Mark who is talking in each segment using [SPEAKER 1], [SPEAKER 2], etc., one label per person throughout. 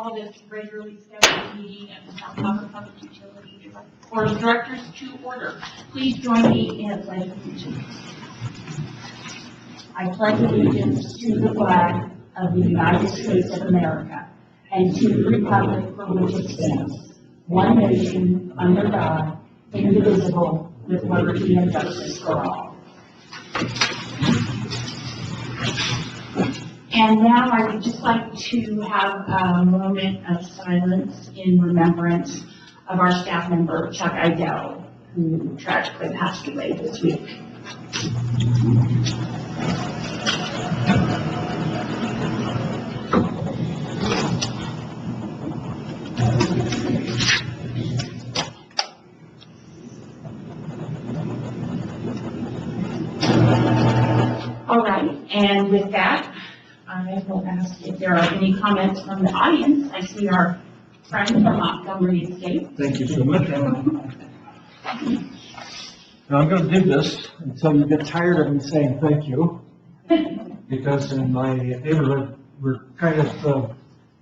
[SPEAKER 1] call this regularly scheduled meeting of the South Tahoe Public Utility Board of Directors to order. Please join me in a pledge of allegiance. I pledge allegiance to the flag of the United States of America and to the republic for which it stands, one nation, under God, indivisible, with liberty and justice for all. And now I would just like to have a moment of silence in remembrance of our staff member, Chuck Idell, who tragically passed away this week. All right, and with that, I will ask if there are any comments from the audience. I see our friend from Montgomery Estate.
[SPEAKER 2] Thank you so much, Ellen. Now, I'm going to do this until you get tired of me saying thank you, because in my neighborhood, we're kind of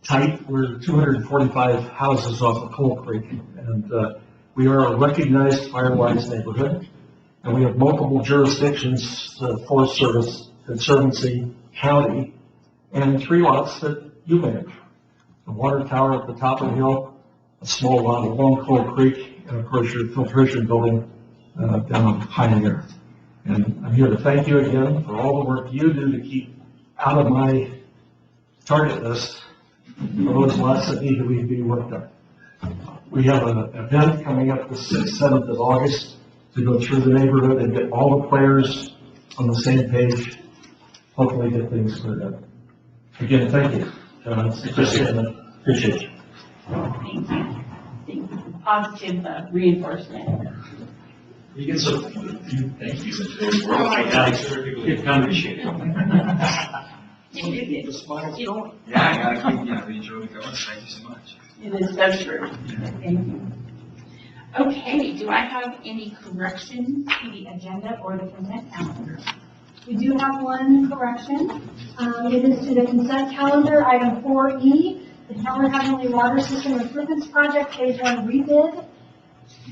[SPEAKER 2] tight. We're 245 houses off of Coal Creek, and we are a recognized fire-wise neighborhood, and we have multiple jurisdictions, the Forest Service, Conservancy, County, and 3 lots that you manage. The water tower at the top of the hill, a small lot along Coal Creek, and of course your filtration building down high in there. And I'm here to thank you again for all the work you do to keep out of my target list for those lots that need to be worked on. We have an event coming up the 6th, 7th of August to go through the neighborhood and get all the players on the same page, hopefully get things cleared up. Again, thank you. Appreciate you.
[SPEAKER 1] Thank you. Positive reinforcement.
[SPEAKER 3] You get so few thank yous in today's world. People can appreciate it.
[SPEAKER 2] The smile's going.
[SPEAKER 3] Yeah, I gotta keep the enjoy going. Thank you so much.
[SPEAKER 1] It is so true. Thank you. Okay, do I have any corrections to the agenda or the consent calendar?
[SPEAKER 4] We do have one correction. It is to the consent calendar, item 4E, the Tahoe Heavenly Water System Improvements Project, Phase 1 rebid.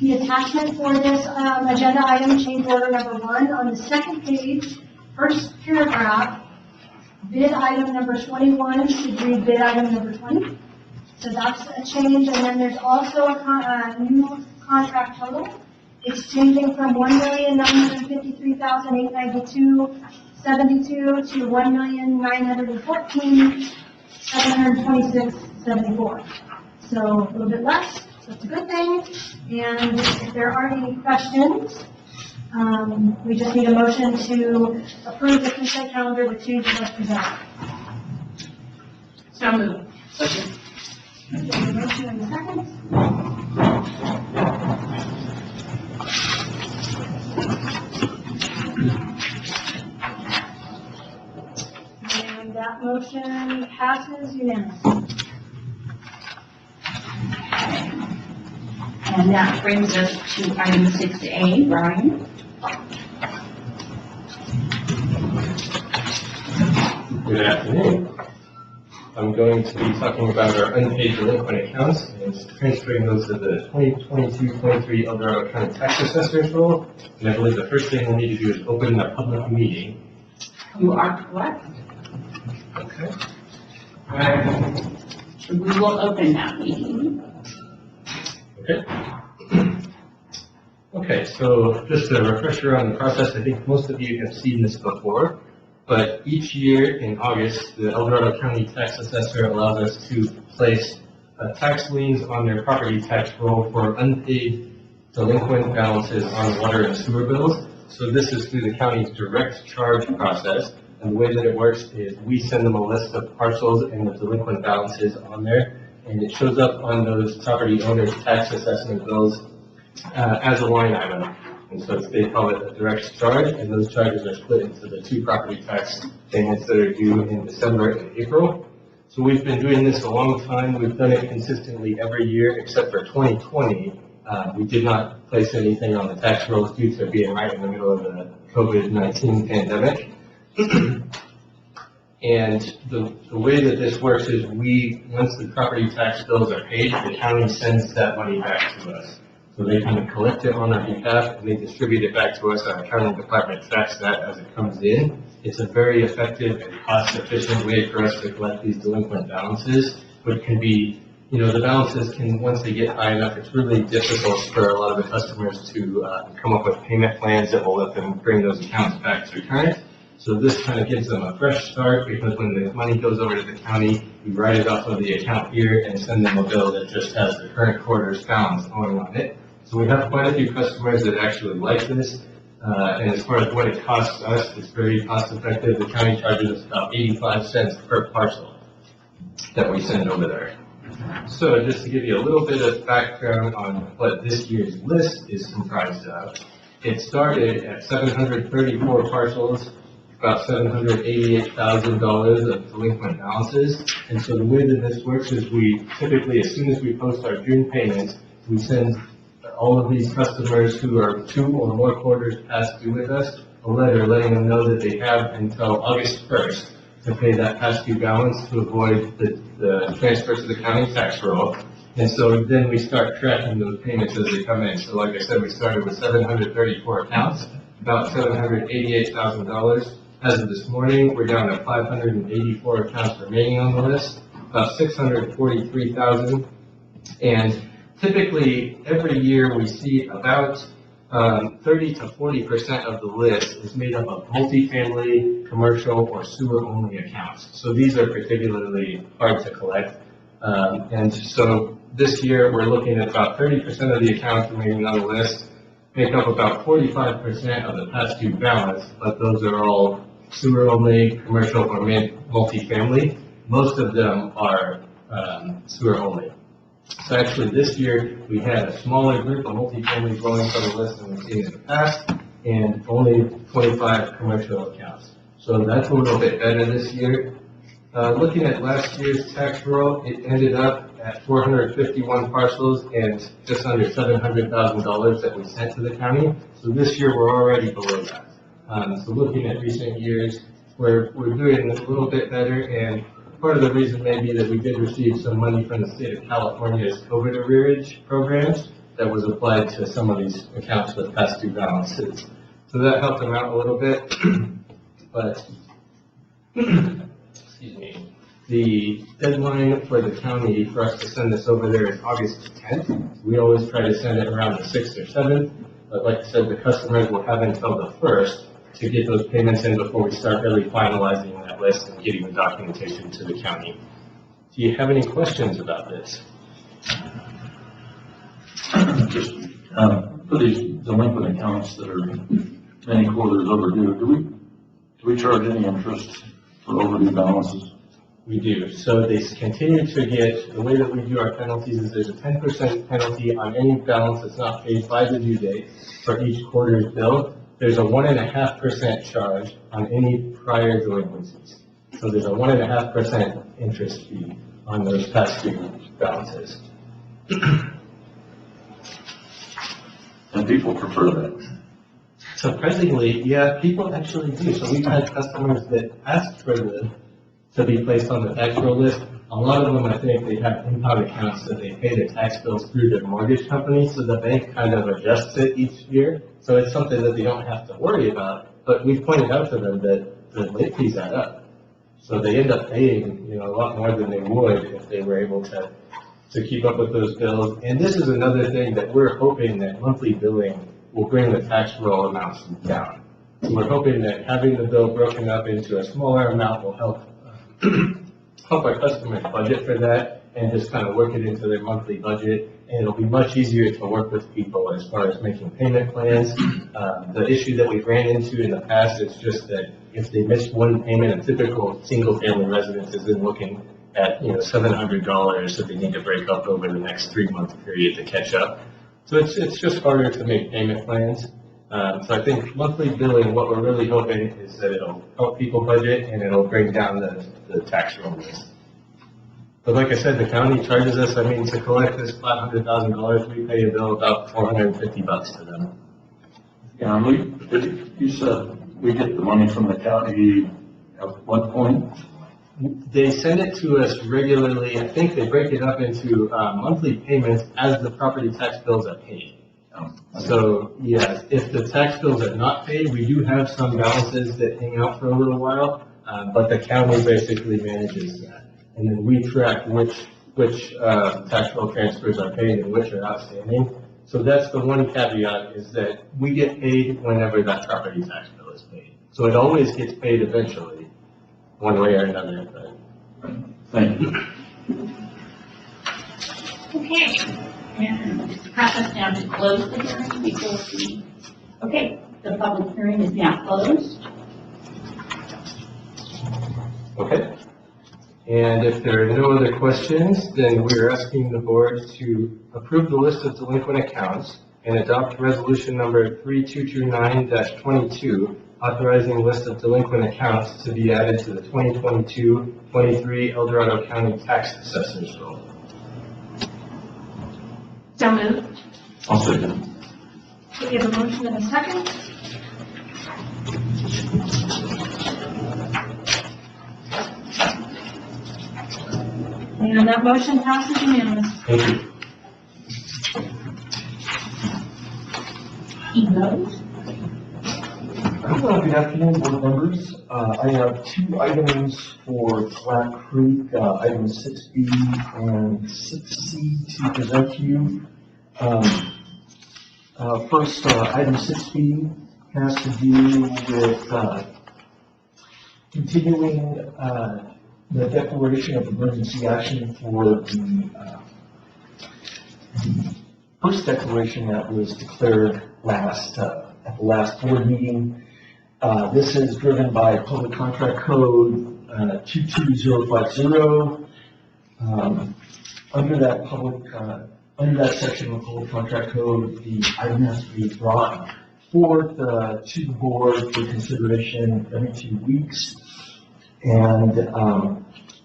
[SPEAKER 4] The attachment for this agenda item, change order number 1, on the second page, first paragraph, bid item number 21 should read bid item number 20. So that's a change, and then there's also a new contract total. It's changing from $1,953,892.72 to $1,914,726.74. So a little bit less, so it's a good thing. And if there aren't any questions, we just need a motion to approve the consent calendar with changes as presented.
[SPEAKER 1] So moved.
[SPEAKER 4] Okay, motion in a second. And that motion passes unanimously.
[SPEAKER 1] And that brings us to item 6A, Brian.
[SPEAKER 5] Good afternoon. I'm going to be talking about our unpaid delinquent accounts and transferring those to the 2022-23 Eldorado County Tax Assessor's role. And I believe the first thing we'll need to do is open a public meeting.
[SPEAKER 1] You are correct.
[SPEAKER 5] Okay.
[SPEAKER 1] So we will open that meeting.
[SPEAKER 5] Okay. Okay, so just a refresher on the process. I think most of you have seen this before, but each year in August, the Eldorado County Tax Assessor allows us to place tax liens on their property tax roll for unpaid delinquent balances on water and sewer bills. So this is through the county's direct charge process. And the way that it works is we send them a list of parcels and the delinquent balances on there, and it shows up on those property owners' tax assessment bills as a line item. And so they call it a direct charge, and those charges are split into the 2 property tax payments that are due in December and April. So we've been doing this a long time. We've done it consistently every year except for 2020. We did not place anything on the tax rolls due to being right in the middle of the COVID-19 pandemic. And the way that this works is once the property tax bills are paid, the county sends that money back to us. So they kind of collect it on our behalf and they distribute it back to us. Our accounting department tracks that as it comes in. It's a very effective and cost-efficient way for us to collect these delinquent balances, which can be, the balances can, once they get high enough, it's really difficult for a lot of the customers to come up with payment plans that will let them bring those accounts back to current. So this kind of gives them a fresh start, because when the money goes over to the county, we write it off of the account here and send them a bill that just has the current quarter's balance owing on it. So we have quite a few customers that actually like this. And as far as what it costs us, it's very cost effective. The county charges us about 85 cents per parcel that we send over there. So just to give you a little bit of background on what this year's list is comprised of, it started at 734 parcels, about $788,000 of delinquent balances. And so the way that this works is we typically, as soon as we post our June payments, we send all of these customers who are 2 or more quarters past due with us a letter letting them know that they have until August 1st to pay that past due balance to avoid the transfer to the county tax roll. And so then we start tracking those payments as they come in. So like I said, we started with 734 accounts, about $788,000. As of this morning, we're down to 584 accounts remaining on the list, about $643,000. And typically, every year we see about 30 to 40% of the list is made up of multifamily, commercial, or sewer-only accounts. So these are particularly hard to collect. And so this year, we're looking at about 30% of the accounts remaining on the list, make up about 45% of the past due balance, but those are all sewer-only, commercial, or multifamily. Most of them are sewer-only. So actually this year, we had a smaller group of multifamily dwellings on the list than we've seen in the past, and only 25 commercial accounts. So that's a little bit better this year. Looking at last year's tax roll, it ended up at 451 parcels and just under $700,000 that we sent to the county. So this year, we're already below that. So looking at recent years, we're doing a little bit better, and part of the reason may be that we did receive some money from the state of California's COVID arrearage programs that was applied to some of these accounts with past due balances. So that helped them out a little bit, but, excuse me, the deadline for the county for us to send this over there is August 10th. We always try to send it around the 6th or 7th, but like I said, the customers will have until the 1st to get those payments in before we start really finalizing that list and getting the documentation to the county. Do you have any questions about this?
[SPEAKER 6] Just for these delinquent accounts that are many quarters overdue, do we charge any interest for overdue balances?
[SPEAKER 5] We do. So they continue to get, the way that we do our penalties is there's a 10% penalty on any balance that's not paid by the due date for each quarter's bill. There's a 1.5% charge on any prior delinquencies. So there's a 1.5% interest fee on those past due balances.
[SPEAKER 6] And people prefer that.
[SPEAKER 5] Surprisingly, yeah, people actually do. So we've had customers that asked for to be placed on the tax roll list. A lot of them, I think, they have impound accounts that they pay their tax bills through their mortgage company, so the bank kind of adjusts it each year. So it's something that they don't have to worry about. But we've pointed out to them that the late fees add up. So they end up paying, a lot more than they would if they were able to keep up with those bills. And this is another thing that we're hoping that monthly billing will bring the tax roll amounts down. So we're hoping that having the bill broken up into a smaller amount will help our customers budget for that and just kind of work it into their monthly budget. And it'll be much easier to work with people as far as making payment plans. The issue that we've ran into in the past is just that if they miss one payment, a typical single-family residence is then looking at $700 that they need to break up over the next 3-month period to catch up. So it's just harder to make payment plans. So I think monthly billing, what we're really hoping is that it'll help people budget and it'll bring down the tax roll list. But like I said, the county charges us, to collect this $500,000, we pay a bill about $450 to them.
[SPEAKER 6] Yeah, and you said we get the money from the county at what point?
[SPEAKER 5] They send it to us regularly. I think they break it up into monthly payments as the property tax bills are paid. So, yes, if the tax bills are not paid, we do have some balances that hang out for a little while, but the county basically manages that. And then we track which tax bill transfers are paid and which are outstanding. So that's the one caveat, is that we get paid whenever that property tax bill is paid. So it always gets paid eventually, one way or another. But
[SPEAKER 6] Thank you.
[SPEAKER 1] Okay, and process now to close the hearing before we, okay, the public hearing is now closed.
[SPEAKER 5] Okay. And if there are no other questions, then we are asking the board to approve the list of delinquent accounts and adopt resolution number 3229-22, authorizing a list of delinquent accounts to be added to the 2022-23 El Dorado County Tax Assessor's Roll.
[SPEAKER 1] So moved.
[SPEAKER 6] I'll second.
[SPEAKER 4] We have a motion and a second. And that motion passes unanimously.
[SPEAKER 5] Thank you.
[SPEAKER 1] He votes.
[SPEAKER 2] Good afternoon, board members. I have two items for Flat Creek, items 6B and 6C to present to you. First, item 6B has to do with continuing the declaration of emergency action for the first declaration that was declared at the last board meeting. This is driven by Public Contract Code 22050. Under that section of the Public Contract Code, the item has to be brought forth to the board for consideration every 2 weeks. And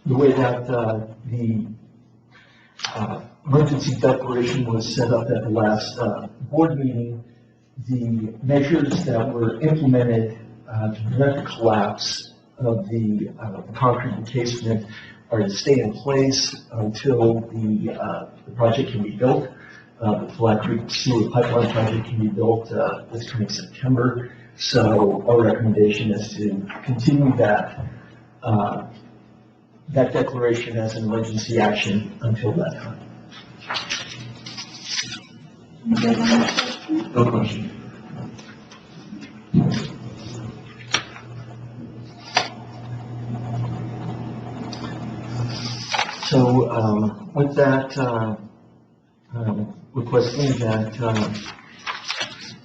[SPEAKER 2] the way that the emergency declaration was set up at the last board meeting, the measures that were implemented to prevent the collapse of the concrete encasement are to stay in place until the project can be built. The Flat Creek Sewer Pipeline project can be built this coming September. So our recommendation is to continue that declaration as an emergency action until that time.
[SPEAKER 6] No question.
[SPEAKER 2] So with that, requesting that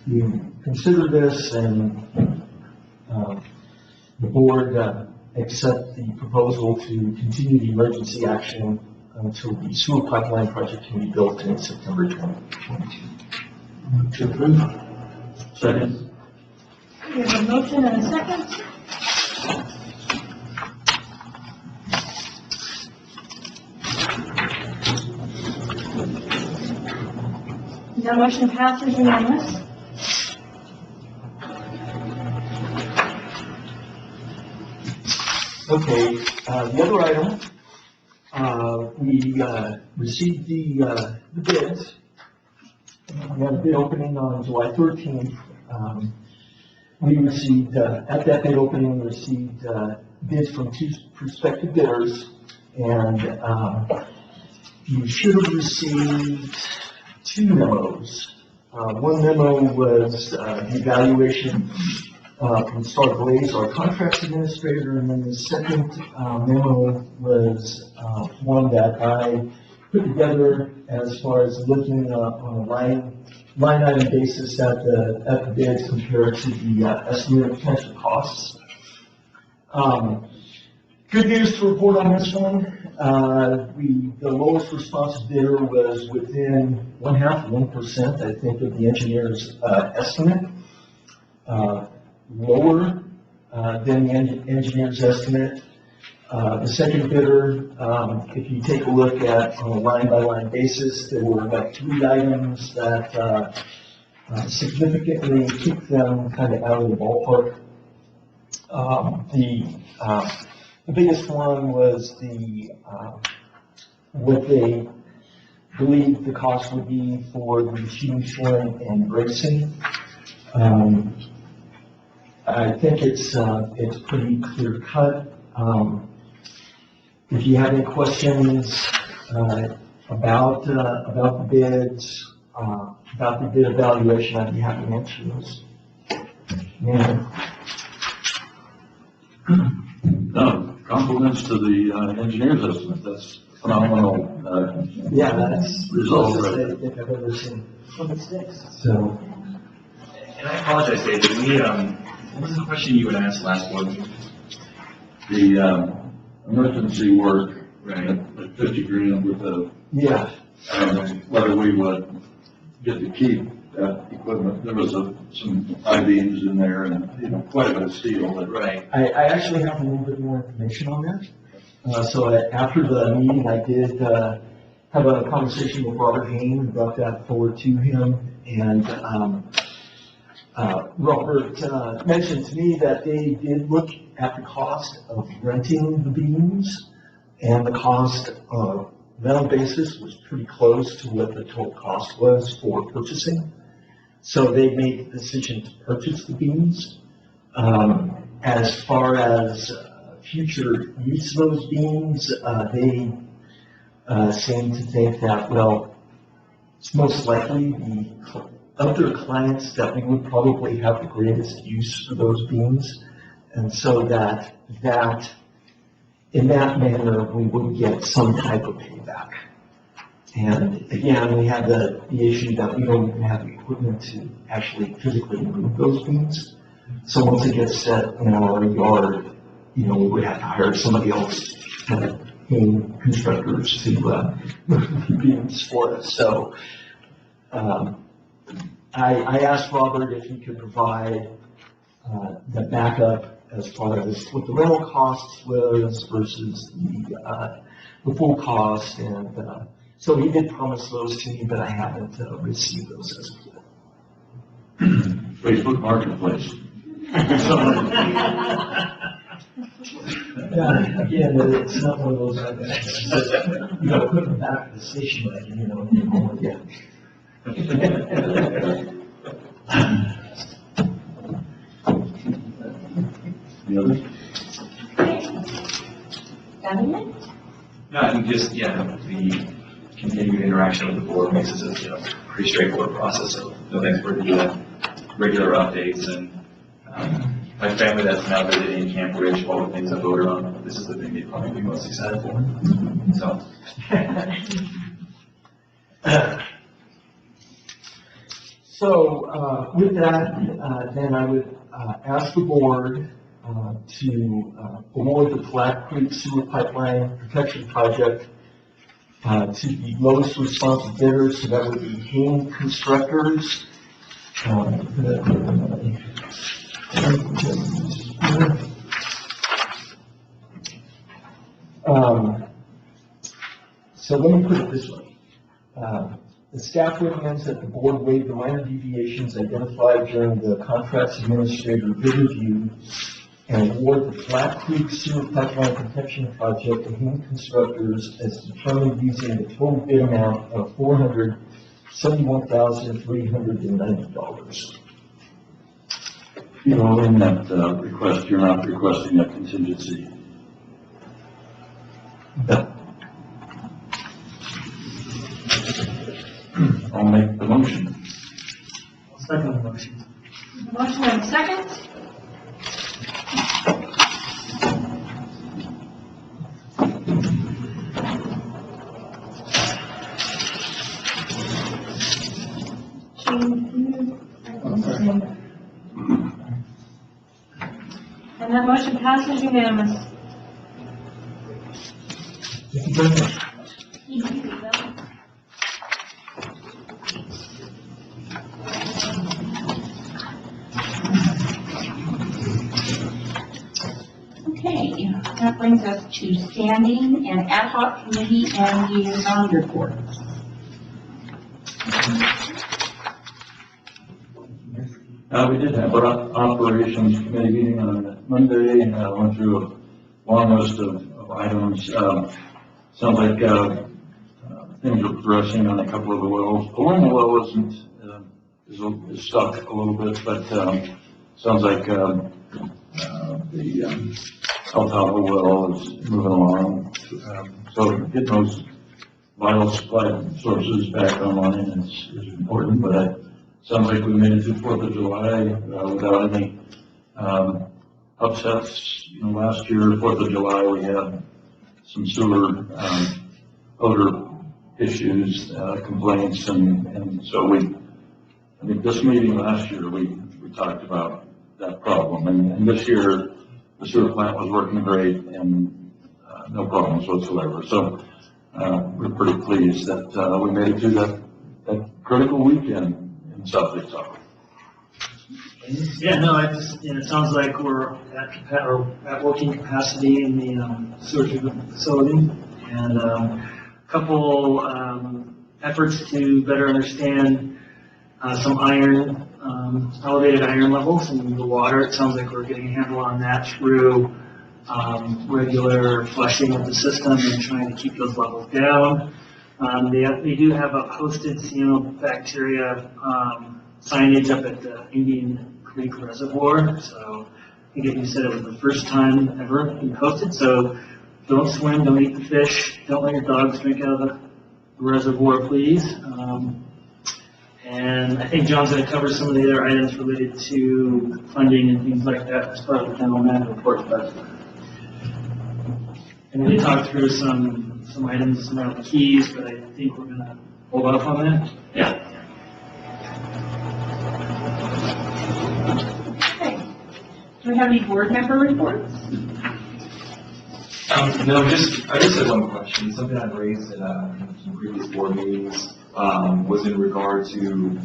[SPEAKER 2] you consider this and the board accept the proposal to continue the emergency action until the sewer pipeline project can be built in September 2022.
[SPEAKER 6] To approve. Second.
[SPEAKER 4] We have a motion and a second. That motion passes unanimous.
[SPEAKER 2] Okay, the other item, we received the bids. We had a bid opening on July 13th. We received, at that bid opening, we received bids from two prospective bidders, and you should have received two memos. One memo was the evaluation from Star Glaze, our contracts administrator, and then the second memo was one that I put together as far as looking on a line item basis at the bids compared to the estimated potential costs. Good news to report on this one. The lowest responsive bidder was within 1/2%, I think, of the engineer's estimate. Lower than the engineer's estimate. The second bidder, if you take a look at on a line-by-line basis, there were about 3 items that significantly keep them kind of out of the ballpark. The The biggest one was what they believe the cost would be for the shooting shorn and bracing. I think it's pretty clear cut. If you have any questions about the bids, about the bid evaluation, I'd be happy to answer those.
[SPEAKER 6] No, compliments to the engineer's estimate. That's phenomenal.
[SPEAKER 2] Yeah, that's
[SPEAKER 6] Results,
[SPEAKER 2] the
[SPEAKER 6] right.
[SPEAKER 2] closest I think I've ever seen. So,
[SPEAKER 3] And I apologize, Dave, what was the question you would ask last board meeting?
[SPEAKER 6] The emergency work,
[SPEAKER 3] Right.
[SPEAKER 6] at 50 grand with the,
[SPEAKER 2] yeah,
[SPEAKER 6] whether we would get to keep that equipment. There was some I-beams in there and, quite a bit of steel. But
[SPEAKER 3] Right.
[SPEAKER 2] I actually have a little bit more information on that. So after the meeting, I did have a conversation with Robert Hain and brought that forward to him. And Robert mentioned to me that they did look at the cost of renting the beams, and the cost of rental basis was pretty close to what the total cost was for purchasing. So they made the decision to purchase the beams. As far as future use of those beams, they seem to think that, well, it's most likely the other clients that we would probably have the greatest use for those beams. And so that in that manner, we would get some type of payback. And again, we have the issue that we don't even have the equipment to actually physically move those beams. So once it gets set in our yard, we would have to hire somebody else, constructors to move the beams for us. So I asked Robert if he could provide the backup as far as what the rental costs was versus the full cost, and so he did promise those to me, but I haven't received those as of yet.
[SPEAKER 6] Facebook Marketplace.
[SPEAKER 2] Again, it's not one of those items. Put them back at the station wagon, again.
[SPEAKER 6] The others?
[SPEAKER 1] Government?
[SPEAKER 3] No, I think just, the continued interaction with the board makes this a, pretty straightforward process, so no thanks for the regular updates, and my family that's now visiting Camp Ridge, all the things I voted on, this is the thing they'd probably be most excited for, so.
[SPEAKER 2] So with that, then I would ask the board to award the Flat Creek Sewer Pipeline Protection Project to the lowest responsive bidder, so that would be Hain Constructors. So let me put it this way. The staff recommends that the board waive the minor deviations identified during the contracts administrator bid review and award the Flat Creek Sewer Pipeline Protection Project to Hain Constructors as determined using the total bid amount of $471,390.
[SPEAKER 6] In that request, you're not requesting a contingency.
[SPEAKER 2] No.
[SPEAKER 6] I'll make the motion.
[SPEAKER 2] Second the motion.
[SPEAKER 4] Motion and second. And that motion passes unanimous.
[SPEAKER 2] Thank you very much.
[SPEAKER 1] Okay, that brings us to standing and ad hoc committee and liaison reports.
[SPEAKER 6] We did have our operations committee meeting on Monday, and I went through a long list of items. Sounds like things are progressing on a couple of the wells. Paloma well is stuck a little bit, but sounds like the Tahoe well is moving along. So getting those vital supply sources back online is important, but it sounds like we made it to 4th of July without any upsets. You know, last year, 4th of July, we had some sewer odor issues, complaints, and so I think this meeting last year, we talked about that problem, and this year, the sewer plant was working great and no problems whatsoever. So we're pretty pleased that we made it through that critical weekend in South Lake Tahoe.
[SPEAKER 7] Yeah, no, it sounds like we're at working capacity in the sewer treatment facility, and a couple efforts to better understand some iron, elevated iron levels in the water. It sounds like we're getting a handle on that through regular flushing of the system and trying to keep those levels down. They do have a posted cyanobacteria signage up at the Indian Creek Reservoir, so I think you said it was the first time ever been posted, so don't swim, don't eat the fish, don't let your dogs drink out of the reservoir, please. And I think John's going to cover some of the other items related to funding and things like that as part of the general manager report. But and we talked through some items about the keys, but I think we're going to hold off on that. Yeah.
[SPEAKER 1] Do we have any board member reports?
[SPEAKER 3] No, I just had one question. Something I've raised at some previous board meetings was in regard to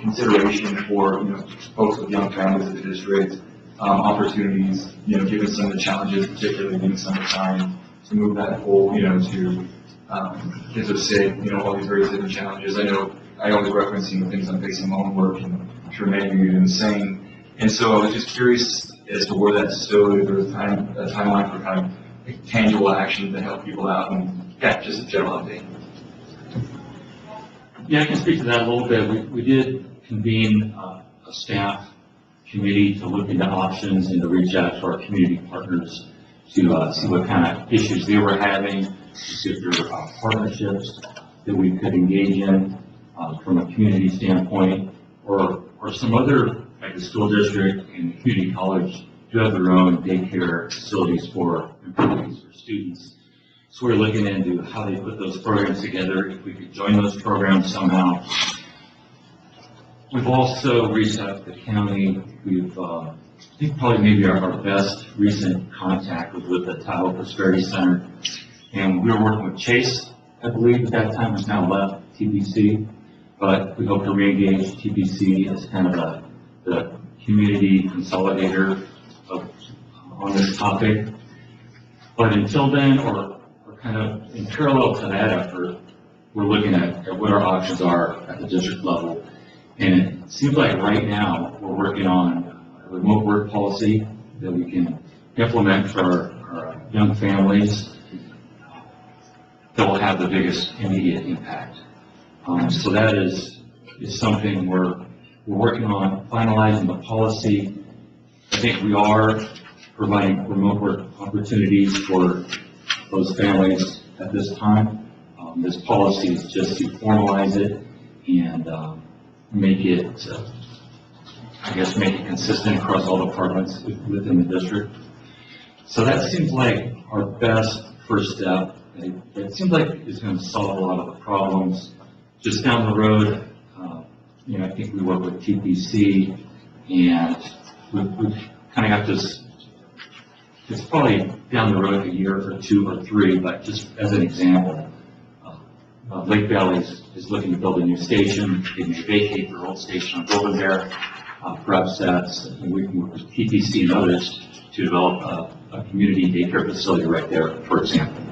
[SPEAKER 3] consideration for folks with young families in the district, opportunities, given some of the challenges, particularly being summertime, to move that whole, to kids are sick, all these various different challenges. I know I always reference things I'm facing in my own work, and I'm sure many of you are doing the same. And so I was just curious as to where that stood, or a timeline for kind of tangible action to help people out, and just a general update.
[SPEAKER 8] Yeah, I can speak to that a little bit. We did convene a staff committee to look into options and to reach out to our community partners to see what kind of issues they were having, to see if there were partnerships that we could engage in from a community standpoint, or some other, like the school district and the community college do have their own daycare facilities for employees or students. So we're looking into how they put those programs together, if we could join those programs somehow. We've also reached out to the county. We've, I think probably maybe our best recent contact was with the Tahoe Prosperity Center. And we were working with Chase, I believe, at that time, has now left TPC. But we hope to reengage TPC as kind of the community consolidator on this topic. But until then, or kind of in parallel to that effort, we're looking at what our options are at the district level. And it seems like right now we're working on a remote work policy that we can implement for our young families that will have the biggest immediate impact. So that is something we're working on, finalizing the policy. I think we are providing remote work opportunities for those families at this time. This policy is just to formalize it and make it consistent across all departments within the district. So that seems like our best first step. It seems like it's going to solve a lot of the problems. Just down the road, I think we work with TPC, and we've kind of got this. It's probably down the road a year or two or three, but just as an example, Lake Valley is looking to build a new station. They may vacate their old station and build it there. Perhaps we can work with TPC and others to develop a community daycare facility right there, for example.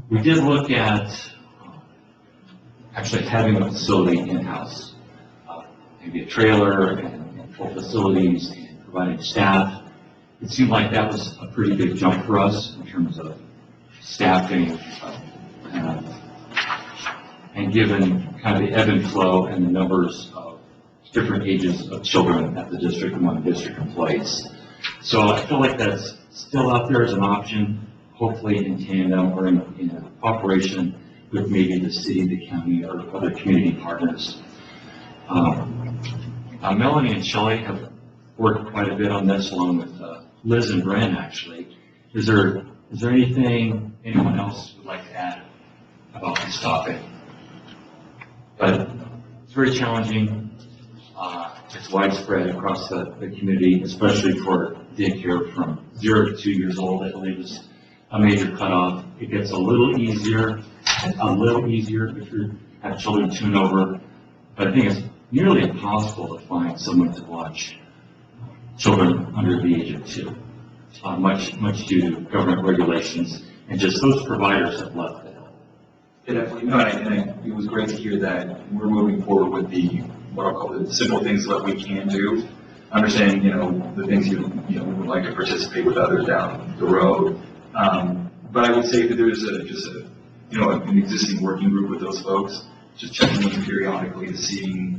[SPEAKER 8] We did look at actually having a facility in-house, maybe a trailer and full facilities and providing staff it seemed like that was a pretty big jump for us in terms of staffing, and given kind of the ebb and flow and the numbers of different ages of children at the district among district employees. So I feel like that's still out there as an option, hopefully in tandem or in cooperation with maybe the city, the county, or other community partners. Melanie and Shelley have worked quite a bit on this, along with Liz and Bren, actually. Is there anything anyone else would like to add about this topic? But it's very challenging. It's widespread across the community, especially for daycare from 0 to 2 years old. I believe is a major cutoff. It gets a little easier if you have children tune over. But I think it's nearly impossible to find someone to watch children under the age of 2. Much due to government regulations, and just those providers have left the hill.
[SPEAKER 3] Yeah, definitely. No, and it was great to hear that we're moving forward with what I'll call the simple things that we can do. Understanding, the things we would like to participate with others down the road. But I would say that there's an existing working group with those folks, just checking in periodically to see,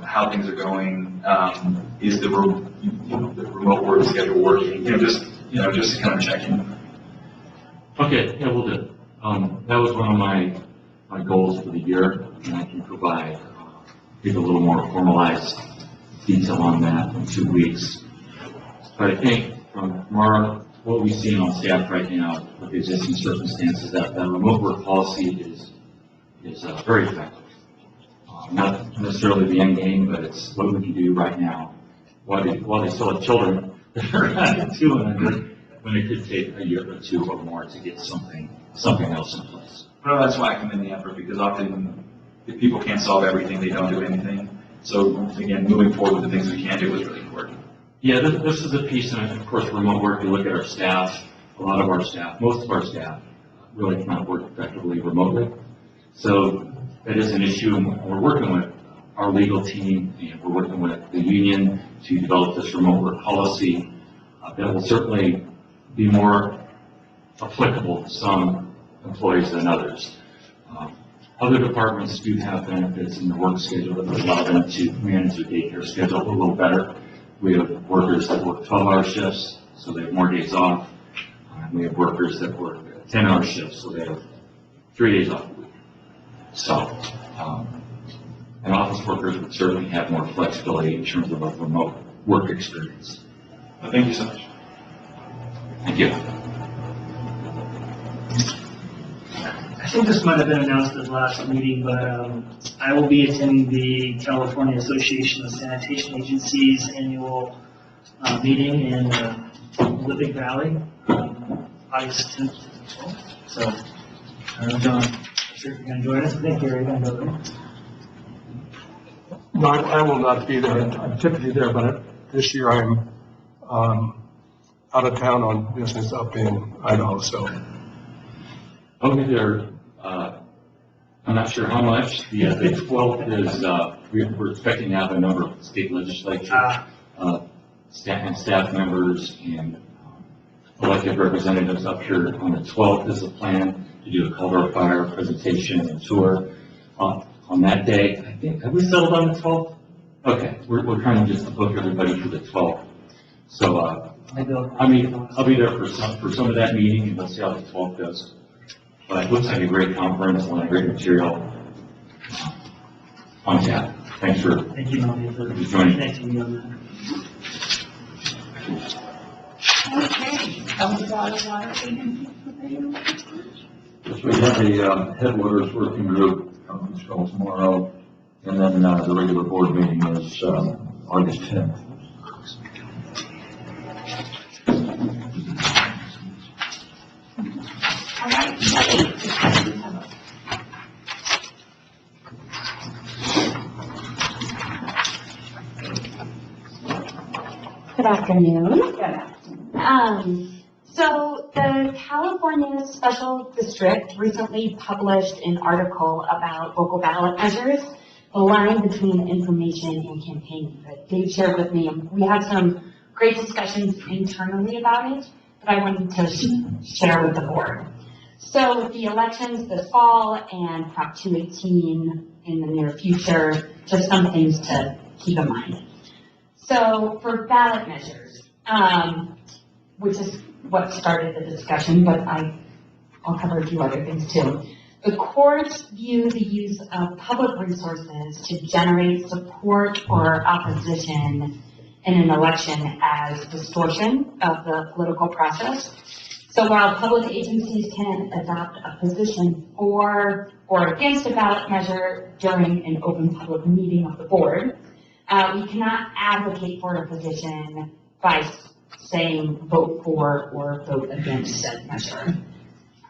[SPEAKER 3] how things are going. Is the remote work schedule working? Just to kind of check in.
[SPEAKER 8] Okay, yeah, we'll do. That was one of my goals for the year, and I can provide a little more formalized detail on that in 2 weeks. But I think from what we've seen on staff right now with the existing circumstances, that remote work policy is very effective. Not necessarily the end game, but it's what we can do right now while they still have children that are at 2 and under, when it could take a year or 2 or more to get something else in place.
[SPEAKER 3] Well, that's why I commend the effort, because often if people can't solve everything, they don't do anything. So again, moving forward with the things we can do is really important.
[SPEAKER 8] Yeah, this is a piece, and of course, remote work, you look at our staff, most of our staff really cannot work effectively remotely. So that is an issue, and we're working with our legal team, and we're working with the union to develop this remote work policy that will certainly be more applicable to some employees than others. Other departments do have benefits in the work schedule that would allow them to manage their daycare schedule a little better. We have workers that work 12-hour shifts, so they have more days off. We have workers that work 10-hour shifts, so they have 3 days off a week. So, and office workers would certainly have more flexibility in terms of a remote work experience.
[SPEAKER 3] Well, thank you so much.
[SPEAKER 8] Thank you.
[SPEAKER 7] I think this might have been announced at the last meeting, but I will be attending the California Association of Sanitation Agencies annual meeting in Olympic Valley, August 10th to the 12th. So, John, I'm sure you're going to join us. I think you're going to go there.
[SPEAKER 2] No, I will not be there. I'm typically there, but this year I'm out of town on business up in Idaho, so.
[SPEAKER 8] I'll be there. I'm not sure how much. The 12th is, we're expecting to have a number of state legislature staff members and elected representatives up here on the 12th. Is the plan to do a color fire presentation and tour. On that day, I think, have we settled on the 12th? Okay, we're trying to just book everybody for the 12th. So, I'll be there for some of that meeting, and we'll see how the 12th goes. But it looks like a great conference, a lot of great material on tap. Thank
[SPEAKER 7] you, Melanie, for
[SPEAKER 8] joining.
[SPEAKER 7] connecting me on that.
[SPEAKER 1] Okay. Colorado Water Agency Purveyor.
[SPEAKER 6] Yes, we have a Headwaters Working Group conference call tomorrow, and then the regular board meeting is August 10th.
[SPEAKER 1] All right.
[SPEAKER 9] Good afternoon.
[SPEAKER 1] Good afternoon.
[SPEAKER 9] So the California Special District recently published an article about local ballot measures, the line between information and campaigning that Dave shared with me. We had some great discussions internally about it that I wanted to share with the board. So with the elections this fall and Prop 218 in the near future, just some things to keep in mind. So for ballot measures, which is what started the discussion, but I'll cover a few other things too. The courts view the use of public resources to generate support or opposition in an election as distortion of the political process. So while public agencies can adopt a position for or against a ballot measure during an open public meeting of the board, we cannot advocate for a position by saying vote for or vote against said measure.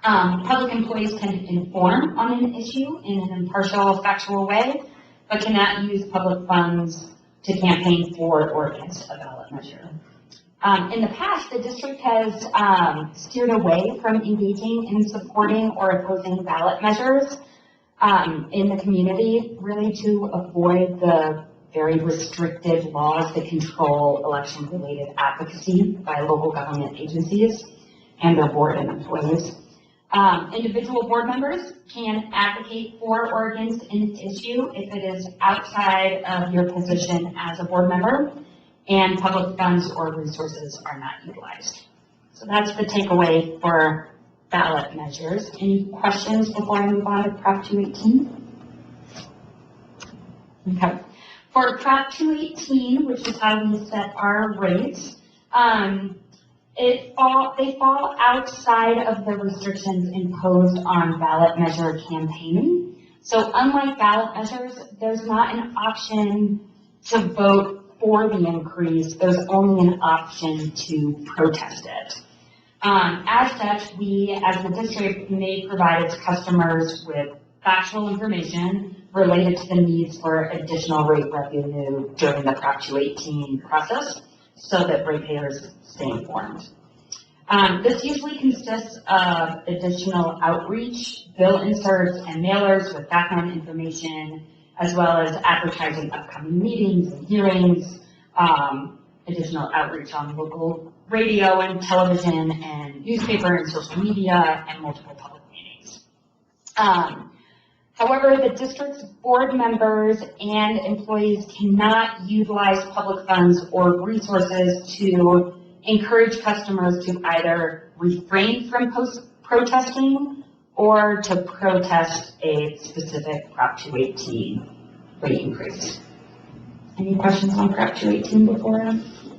[SPEAKER 9] Public employees can inform on an issue in an impartial, factual way, but cannot use public funds to campaign for or against a ballot measure. In the past, the district has steered away from engaging in supporting or opposing ballot measures in the community, really to avoid the very restrictive laws that control election-related advocacy by local government agencies and their board and employees. Individual board members can advocate for or against an issue if it is outside of your position as a board member and public funds or resources are not utilized. So that's the takeaway for ballot measures. Any questions before I move on to Prop 218? Okay. For Prop 218, which is how we set our rates, they fall outside of the restrictions imposed on ballot measure campaigning. So unlike ballot measures, there's not an option to vote for the increase. There's only an option to protest it. As such, we, as the district, may provide its customers with factual information related to the needs for additional rate revenue during the Prop 218 process, so that ratepayers stay informed. This usually consists of additional outreach, bill inserts, and mailers with background information, as well as advertising upcoming meetings and hearings, additional outreach on local radio and television and newspaper and social media, and multiple public meetings. However, the district's board members and employees cannot utilize public funds or resources to encourage customers to either refrain from protesting or to protest a specific Prop 218 rate increase. Any questions on Prop 218 before I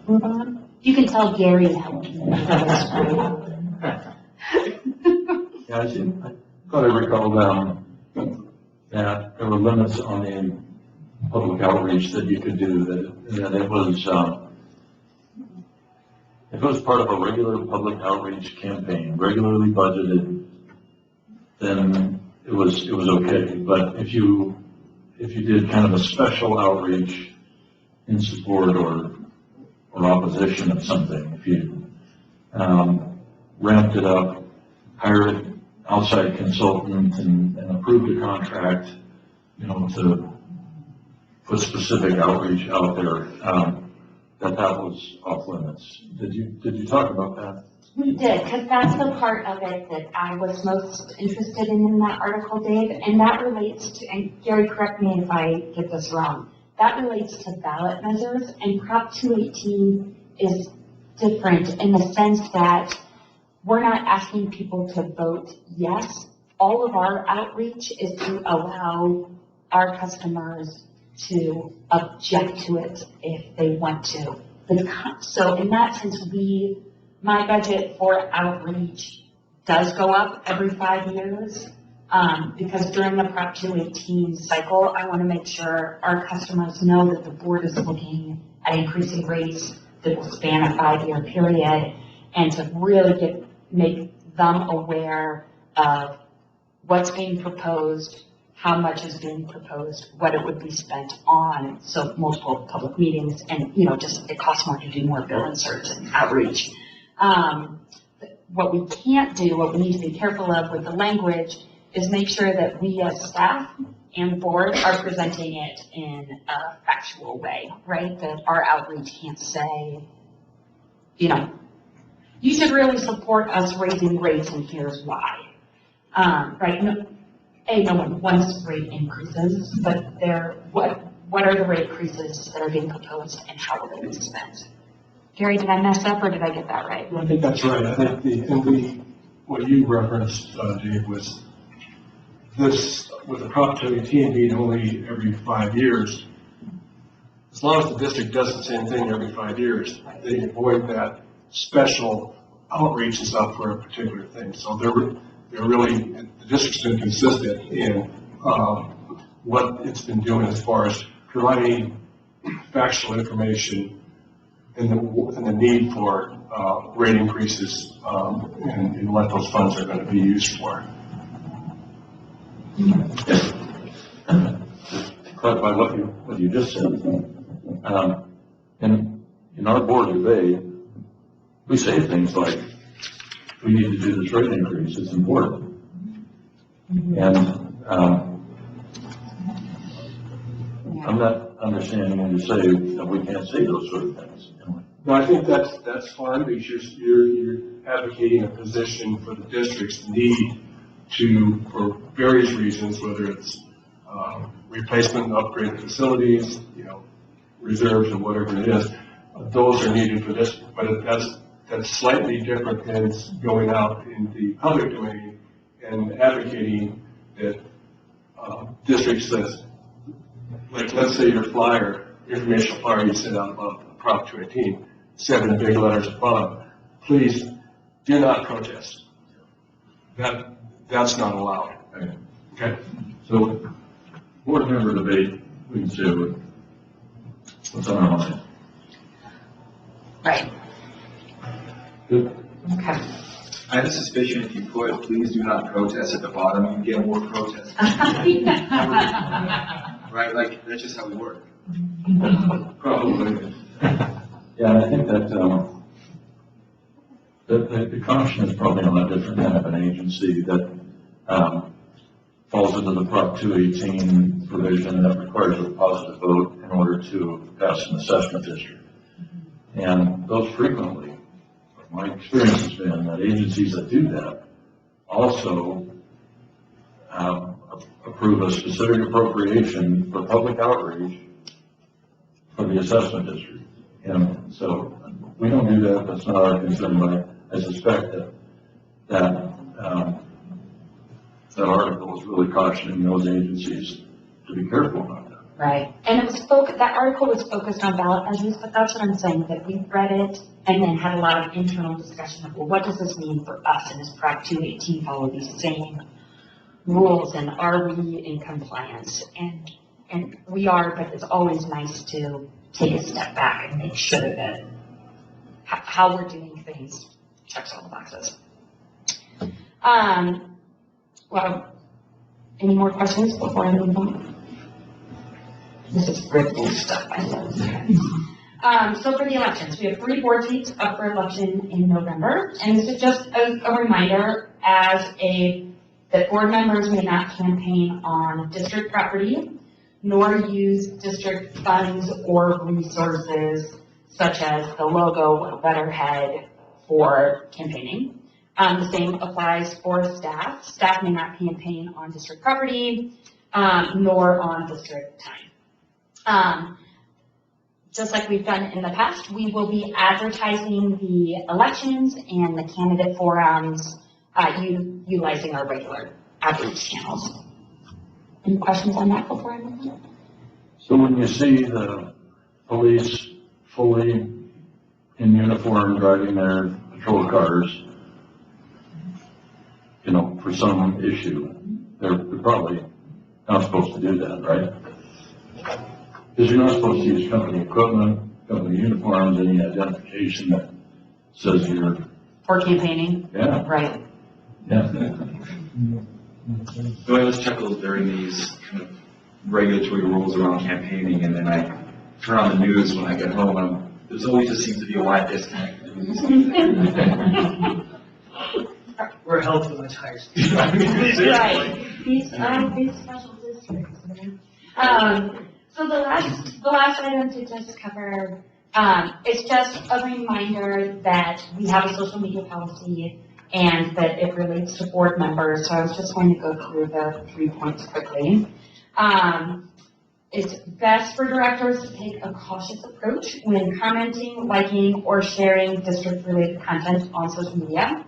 [SPEAKER 9] move on? You can tell Gary helped me.
[SPEAKER 6] Yeah, I thought I recalled that there were limits on the public outreach that you could do, that it was, if it was part of a regular public outreach campaign, regularly budgeted, then it was okay. But if you did kind of a special outreach in support or opposition of something, if you ramped it up, hired an outside consultant and approved a contract, to put specific outreach out there, that was off limits. Did you talk about that?
[SPEAKER 9] We did, because that's the part of it that I was most interested in that article, Dave, and that relates to, and Gary, correct me if I get this wrong, that relates to ballot measures, and Prop 218 is different in the sense that we're not asking people to vote yes. All of our outreach is to allow our customers to object to it if they want to. So in that sense, my budget for outreach does go up every 5 years, because during the Prop 218 cycle, I want to make sure our customers know that the board is looking at increasing rates that will span a 5-year period, and to really make them aware of what's being proposed, how much is being proposed, what it would be spent on, so multiple public meetings, and just it costs more to do more bill inserts and outreach. What we can't do, what we need to be careful of with the language, is make sure that we as staff and board are presenting it in a factual way, right? That our outreach can't say, you should really support us raising rates, and here's why. Right? No one wants rate increases, but what are the rate increases that are being proposed and how will they be spent? Gary, did I mess up or did I get that right?
[SPEAKER 2] I think that's right. I think what you referenced, Dave, was this, with the Prop 218 being only every 5 years, as long as the district does the same thing every 5 years, they avoid that special outreach and stuff for a particular thing. So they're really, the district's been consistent in what it's been doing as far as providing factual information and the need for rate increases and what those funds are going to be used for.
[SPEAKER 6] Just to clarify what you just said, in our board debate, we say things like, we need to do this rate increase, it's important. And I'm not understanding when you say that we can't say those sort of things.
[SPEAKER 2] No, I think that's fine, because you're advocating a position for the district's need to, for various reasons, whether it's replacement and upgrade of facilities, reserves or whatever it is, those are needed for this, but that's slightly different than going out in the public domain and advocating that districts that, like, let's say your informational flyer you sent out about Prop 218, said in big letters above, please do not protest. That's not allowed. Okay?
[SPEAKER 6] So, board member debate, we can say what's on our mind.
[SPEAKER 9] Right.
[SPEAKER 6] Good.
[SPEAKER 9] Okay.
[SPEAKER 3] I have a suspicion if you put "please do not protest" at the bottom, you get more protests. Right? Like, that's just how we work.
[SPEAKER 6] Probably. Yeah, I think that the caution is probably on a different kind of an agency that falls into the Prop 218 provision that requires a positive vote in order to pass an assessment district. And those frequently, my experience has been that agencies that do that also approve a specific appropriation for public outreach for the assessment district. And so we don't do that. That's not our concern, but I suspect that article was really cautioning those agencies to be careful about that.
[SPEAKER 9] Right. And it was that article was focused on ballot measures, but that's what I'm saying, that we read it and then had a lot of internal discussion of, well, what does this mean for us? And does Prop 218 follow these same rules? And are we in compliance? And we are, but it's always nice to take a step back and make sure that how we're doing things checks all the boxes. Well, any more questions before I move on? This is gripping stuff, I know. So for the elections, we have 3 board seats up for election in November, and this is just a reminder that board members may not campaign on district property, nor use district funds or resources such as the logo or letterhead for campaigning. The same applies for staff. Staff may not campaign on district property, nor on district time. Just like we've done in the past, we will be advertising the elections and the candidate forums utilizing our regular outreach channels. Any questions on that before I move on?
[SPEAKER 6] So when you see the police fully in uniform driving their patrol cars, for some issue, they're probably not supposed to do that, right? Because you're not supposed to use company equipment, company uniforms, any identification that says you're...
[SPEAKER 9] For campaigning?
[SPEAKER 6] Yeah.
[SPEAKER 9] Right.
[SPEAKER 6] Yeah.
[SPEAKER 3] So I always chuckle during these kind of regulatory rules around campaigning, and then I turn on the news when I get home, and there's always just seems to be a wide disconnect.
[SPEAKER 7] We're held to much higher standards.
[SPEAKER 9] Right. These special districts. So the last item to just cover It's just a reminder that we have a social media policy and that it relates to board members. So I was just going to go through the 3 points quickly. It's best for directors to take a cautious approach when commenting, liking, or sharing district-related content on social media.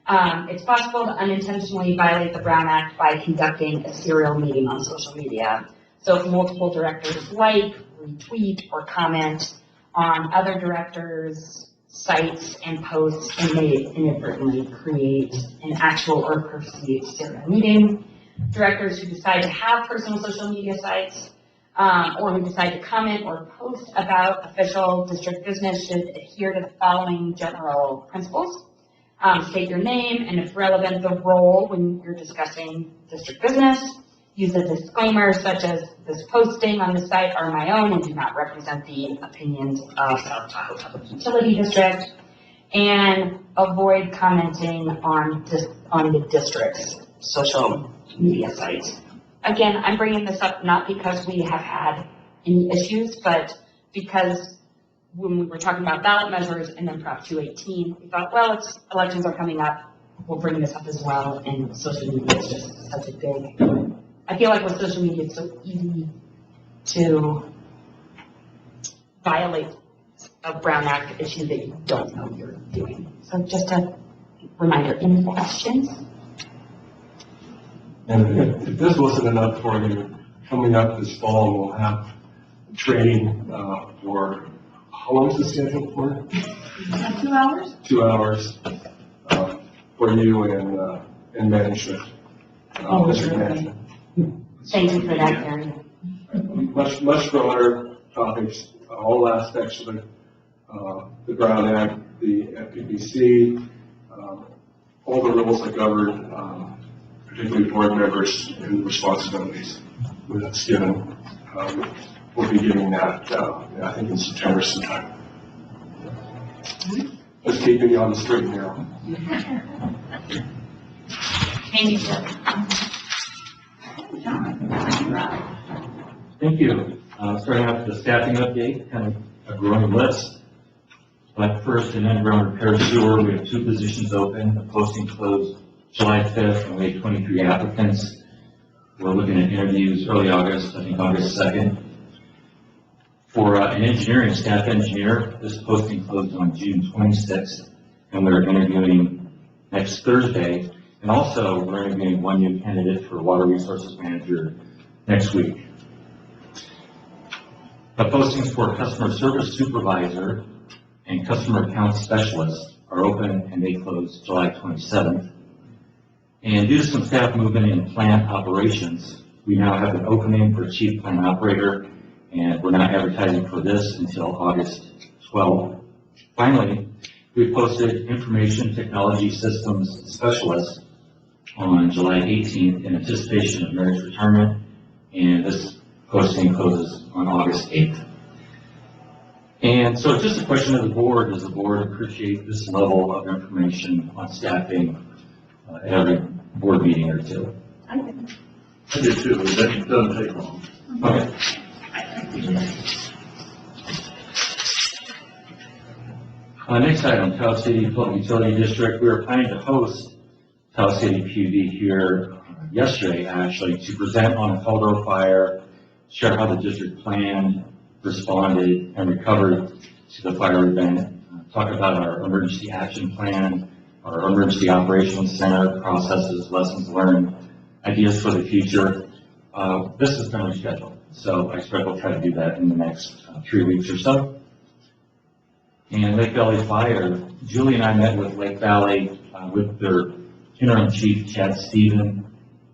[SPEAKER 9] It's possible to unintentionally violate the Brown Act by conducting a serial meeting on social media. So if multiple directors like, retweet, or comment on other directors' sites and posts and may inadvertently create an actual or perceived serial meeting. Directors who decide to have personal social media sites or who decide to comment or post about official district business should adhere to the following general principles. State your name and, if relevant, the role when you're discussing district business. Use a disclaimer such as, this posting on the site are my own and do not represent the opinions of South Tahoe Public Utility District. And avoid commenting on the district's social media sites. Again, I'm bringing this up not because we have had any issues, but because when we were talking about ballot measures and then Prop 218, we thought, well, elections are coming up, we'll bring this up as well, and social media is just such a big, I feel like with social media it's so easy to violate a Brown Act issue that you don't know you're doing. So just a reminder, any questions?
[SPEAKER 10] And if this wasn't enough for you, coming up this fall, we'll have training for, how long is the schedule for?
[SPEAKER 4] 2 hours?
[SPEAKER 10] 2 hours for you and management. District management.
[SPEAKER 9] Thank you for that, Gary.
[SPEAKER 10] Much broader topics, all aspects of the Brown Act, the FPPC, all the rules that govern particularly board members and responsibilities that's given. We'll be giving that, I think in September sometime. Just keeping you on the straight and narrow.
[SPEAKER 9] Thank you, sir.
[SPEAKER 8] Thank you. Starting off with the staffing update, kind of a growing list. But first, in underground repair sewer, we have 2 positions open. The posting closed July 5th, and we had 23 applicants. We're looking at interviews early August, I think August 2nd. For an engineering staff engineer, this posting closed on June 26th, and we're interviewing next Thursday. And also, we're interviewing 1 new candidate for water resources manager next week. The postings for customer service supervisor and customer account specialist are open, and they close July 27th. And due to some staff movement in plant operations, we now have an opening for chief plant operator, and we're not advertising for this until August 12th. Finally, we posted information technology systems specialist on July 18th in anticipation of Mary's retirement, and this posting closes on August 8th. And so it's just a question of the board. Does the board appreciate this level of information on staffing at every board meeting or 2?
[SPEAKER 6] I do too, it doesn't take long.
[SPEAKER 8] Okay. Next item, Tahoe City Public Utility District. We were planning to host Tahoe City PUD here yesterday, actually, to present on the Caldwell fire, share how the district planned, responded, and recovered to the fire event, talk about our emergency action plan, our emergency operations center, processes, lessons learned, ideas for the future. This has been rescheduled, so I expect we'll try to do that in the next 3 weeks or so. And Lake Valley Fire, Julie and I met with Lake Valley with their interim chief, Chad Stephen,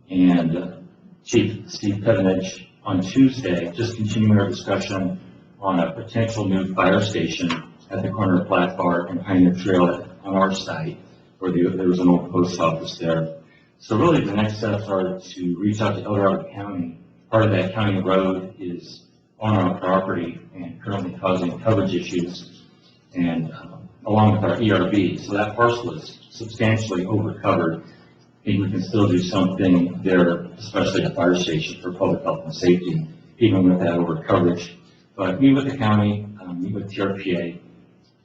[SPEAKER 8] and Chief Steve Pevenage on Tuesday, just continuing our discussion on a potential new fire station at the corner of Black Bar and Pioneer Trail on our site, where there was an old post office there. So really the next steps are to reach out to El Dorado County. Part of that county road is on our property and currently causing coverage issues, and along with our ERB. So that parcel is substantially overcovered. I think we can still do something there, especially at the fire station for public health and safety, even with that over coverage. But meet with the county, meet with TRPA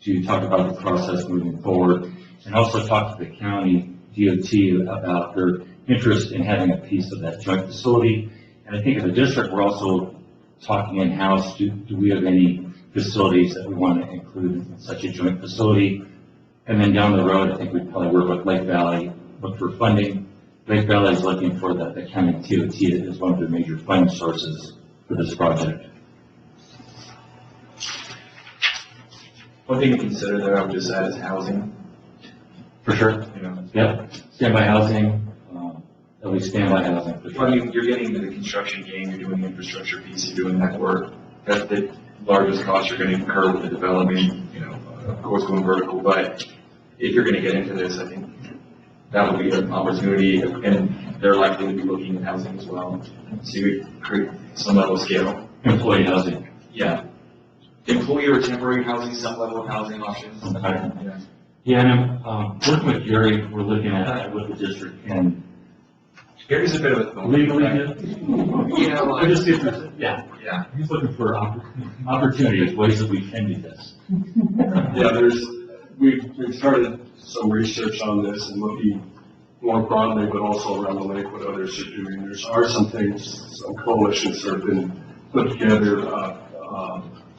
[SPEAKER 8] to talk about the process moving forward, and also talk to the county DOT about their interest in having a piece of that joint facility. And I think as a district, we're also talking in-house, do we have any facilities that we want to include in such a joint facility? And then down the road, I think we'd probably work with Lake Valley, look for funding. Lake Valley is looking for the county DOT as one of their major funding sources for this project.
[SPEAKER 3] One thing to consider there, I would just add, is housing.
[SPEAKER 8] For sure.
[SPEAKER 3] You know,
[SPEAKER 8] Yep. Standby housing, at least standby housing. For sure.
[SPEAKER 3] I mean, you're getting into the construction game, you're doing the infrastructure piece, you're doing that work. That's the largest cost you're going to incur with the development, you know, of course going vertical, but if you're going to get into this, I think that would be an opportunity, and they're likely to be looking at housing as well. So you would create some level of scale.
[SPEAKER 8] Employee housing.
[SPEAKER 3] Yeah. Employee or temporary housing, some level of housing options.
[SPEAKER 8] Okay.
[SPEAKER 3] Yeah.
[SPEAKER 8] Yeah, and I'm working with Gary, we're looking at what the district can
[SPEAKER 3] Gary's a bit of a
[SPEAKER 8] legally
[SPEAKER 3] right?
[SPEAKER 8] do.
[SPEAKER 3] Yeah, well,
[SPEAKER 8] We're just different. Yeah,
[SPEAKER 3] yeah.
[SPEAKER 8] he's looking for opportunities, ways that we can do this.
[SPEAKER 10] Yeah, we've started some research on this and looking more broadly, but also around the lake, what others are doing. There are some things, some coalitions that have been put together,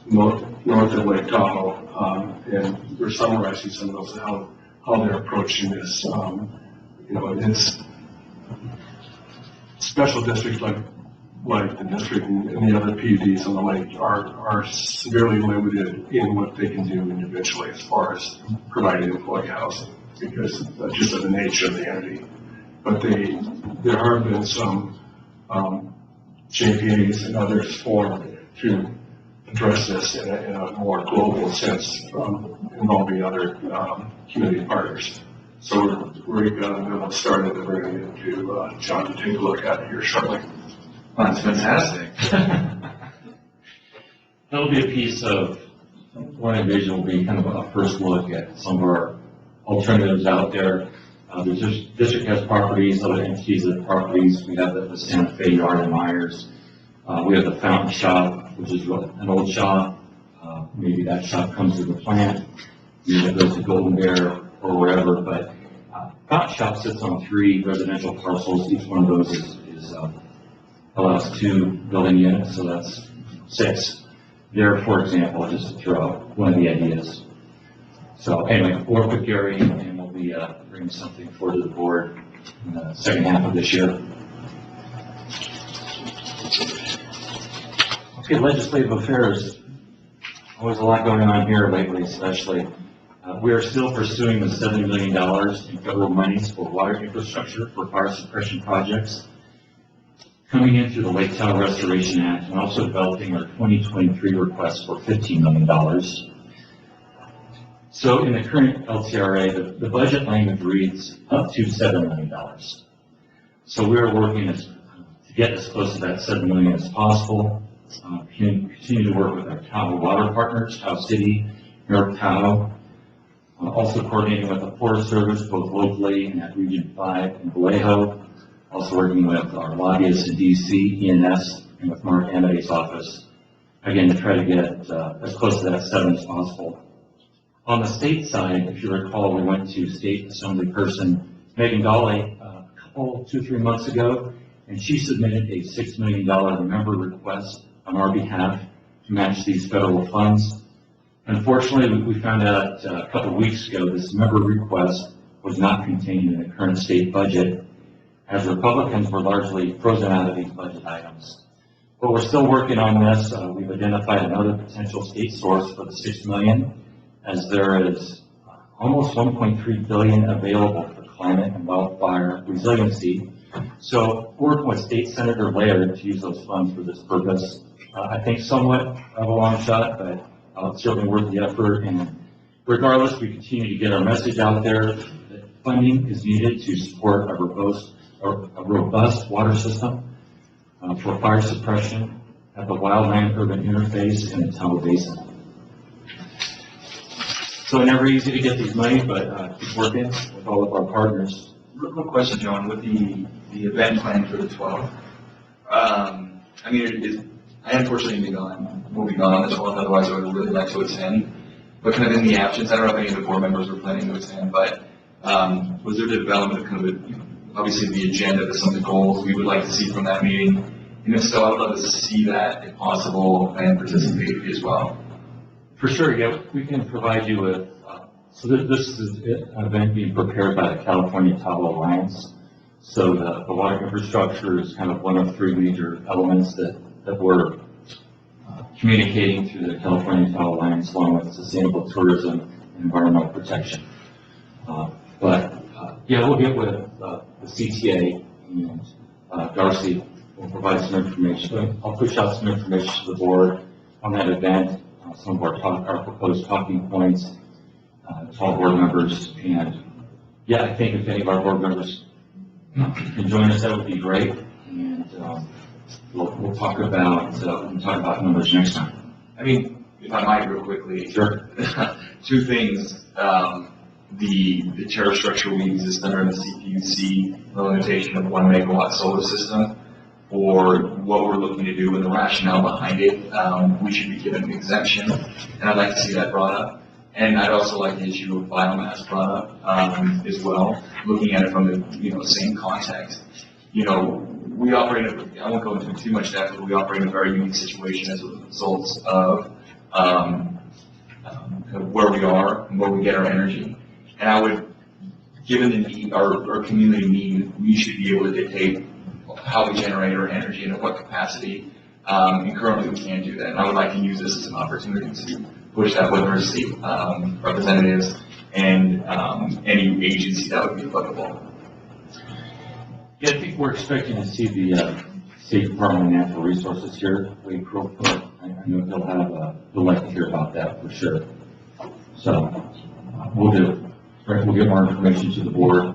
[SPEAKER 10] north of Lake Tahoe, and we're summarizing some of those, how they're approaching this. You know, it's special districts like the district and the other PUDs on the lake are severely limited in what they can do individually as far as providing employee housing, because just of the nature of the entity. But there have been some JPAs and others formed to address this in a more global sense, involving other community partners. So we're going to start to bring it into John to take a look at it here shortly.
[SPEAKER 3] That's fantastic.
[SPEAKER 8] That'll be a piece of what I envision will be kind of a first look at some of our alternatives out there. The district has properties, other entities have properties. We have the Santa Fe Yard and Myers. We have the Fountain Shop, which is an old shop. Maybe that shop comes to the plant. Maybe it goes to Golden Bear or wherever. But Fountain Shop sits on 3 residential parcels. Each one of those is allows 2 building units, so that's 6. There, for example, just to throw out one of the ideas. So anyway, we'll work with Gary, and we'll be bringing something forward to the board in the second half of this year. Okay, legislative affairs. Always a lot going on here lately, especially. We are still pursuing the $70 million in federal monies for water infrastructure for fire suppression projects, coming in through the Lake Tahoe Restoration Act, and also developing our 2023 request for $15 million. So in the current LTRA, the budget language reads up to $7 million. So we are working to get as close to that $7 million as possible. Continue to work with our Tahoe water partners, Tahoe City, North Tahoe, also coordinating with the Forest Service, both locally and at Region 5 in Vallejo, also working with our lobbyists in DC, ENS, and with Mark Amity's office, again, to try to get as close to that 7 as possible. On the state side, if you recall, we went to State Assembly person Megan Dolly 2-3 months ago, and she submitted a $6 million member request on our behalf to match these federal funds. Unfortunately, we found out a couple of weeks ago this member request was not contained in the current state budget, as Republicans were largely frozen out of these budget items. But we're still working on this. We've identified another potential state source for the $6 million, as there is almost $1.3 billion available for climate and wildfire resiliency. So working with State Senator Laird to use those funds for this purpose, I think somewhat of a long shot, but it's certainly worth the effort. And regardless, we continue to get our message out there that funding is needed to support a robust water system for fire suppression at the wildland-urban interface in the Tahoe Basin. So never easy to get these money, but keep working with all of our partners.
[SPEAKER 3] Real quick question, John, with the event plan for the 12th. I mean, I unfortunately will be gone on this one, otherwise I would really like to attend. But kind of in the absence, I don't know if any of the board members were planning to attend, but was there development of kind of obviously the agenda of some of the goals we would like to see from that meeting? And if so, I'd love to see that if possible and participate as well.
[SPEAKER 8] For sure, yeah, we can provide you with, so this is an event being prepared by the California Tahoe Alliance. So the water infrastructure is kind of one of three major elements that we're communicating through the California Tahoe Alliance, along with sustainable tourism and environmental protection. Yeah, we'll get with the CTA, and Darcy will provide some information. I'll push out some information to the board on that event, some of our proposed talking points to all board members. And yeah, I think if any of our board members can join us, that would be great. And we'll talk about numbers next time.
[SPEAKER 3] I mean, if I might real quickly.
[SPEAKER 8] Sure.
[SPEAKER 3] Two things. The tariff structure we exist under in the CPUC, the limitation of 1 megawatt solar system, or what we're looking to do and the rationale behind it, we should be given an exemption, and I'd like to see that brought up. And I'd also like the issue of biomass brought up as well, looking at it from the same context. We operate, I won't go into too much depth, but we operate in a very unique situation as a result of where we are and where we get our energy. And I would, given the need, our community need, we should be able to dictate how we generate our energy and at what capacity. And currently we can't do that. And I would like to use this as an opportunity to push that with our state representatives and any agency that would be applicable.
[SPEAKER 8] Yeah, I think we're expecting to see the State Department of Natural Resources here. I know he'll like to hear about that for sure. So we'll get more information to the board,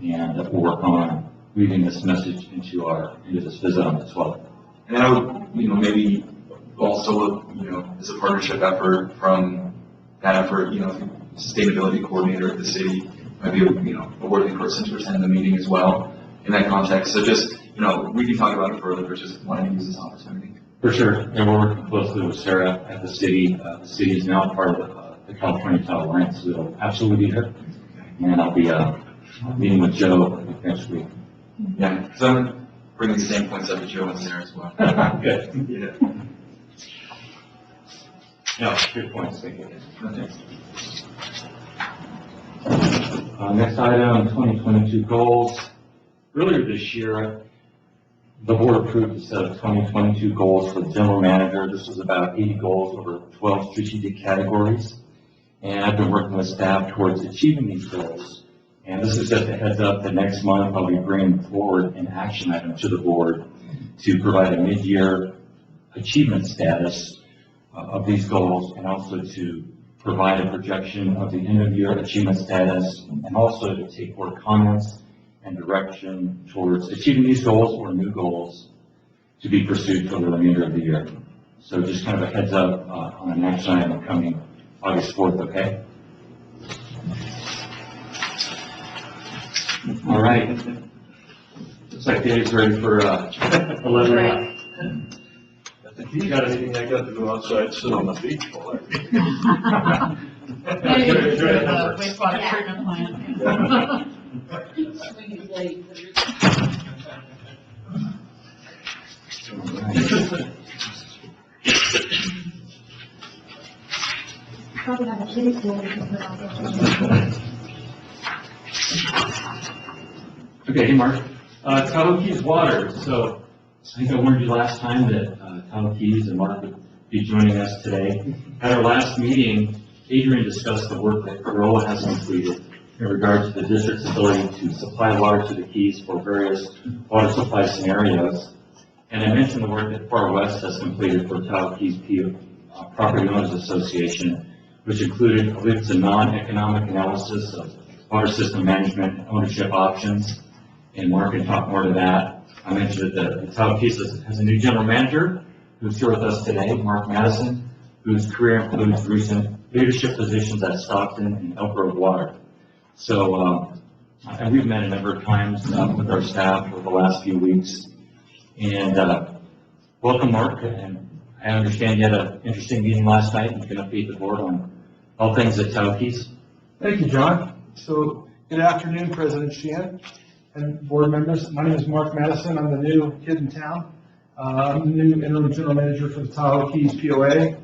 [SPEAKER 8] and we'll work on weaving this message into this visit on the 12th.
[SPEAKER 3] And I would, maybe also, as a partnership effort from that effort, sustainability coordinator at the city might be a worthy person to attend the meeting as well in that context. So just, we can talk about it further, but just wanted to use this opportunity.
[SPEAKER 8] For sure, and we're working closely with Sarah at the city. The city is now part of the California Tahoe Alliance, so it'll absolutely be here. And I'll be meeting with Joe next week.
[SPEAKER 3] Yeah, so I'm bringing the same points up to Joe and Sarah as well.
[SPEAKER 8] Good.
[SPEAKER 3] Yeah.
[SPEAKER 8] No, good points. Thank you.
[SPEAKER 3] Okay.
[SPEAKER 8] Next item, 2022 goals. Earlier this year, the board approved a set of 2022 goals for the general manager. This was about 80 goals over 12 strategic categories. And I've been working with staff towards achieving these goals. And this is just a heads up that next month I'll be bringing forward an action item to the board to provide a mid-year achievement status of these goals, and also to provide a projection of the end-of-year achievement status, and also to take forward comments and direction towards achieving these goals or new goals to be pursued for the remainder of the year. So just kind of a heads up on an action item coming August 4th, okay? All right. Looks like Dave's ready for 11.
[SPEAKER 6] If you got anything, I got to go outside, sit on the beach for it.
[SPEAKER 1] Wastewater treatment plant.
[SPEAKER 4] Probably have a kiddie pool.
[SPEAKER 8] Okay, hey Mark. Tahoe Keys Water. So I think I warned you last time that Tahoe Keys and Mark would be joining us today. At our last meeting, Adrian discussed the work that Corolla has completed in regard to the district's ability to supply water to the Keys for various water supply scenarios. And I mentioned the work that Far West has completed for Tahoe Keys Property Owners Association, which included, I believe it's a non-economic analysis of water system management and ownership options. And Mark can talk more to that. I mentioned that the Tahoe Keys has a new general manager who's here with us today, Mark Madison, whose career includes recent leadership positions at Stockton and Elk Grove Water. So, and we've met a number of times with our staff over the last few weeks. And Welcome, Mark, and I understand you had an interesting meeting last night, and you can update the board on all things at Tahoe.
[SPEAKER 2] Thank you, John. So, good afternoon, President Sheehan and board members. My name is Mark Madison. I'm the new kid in town. I'm the new interim general manager for the Tahoe Keys POA,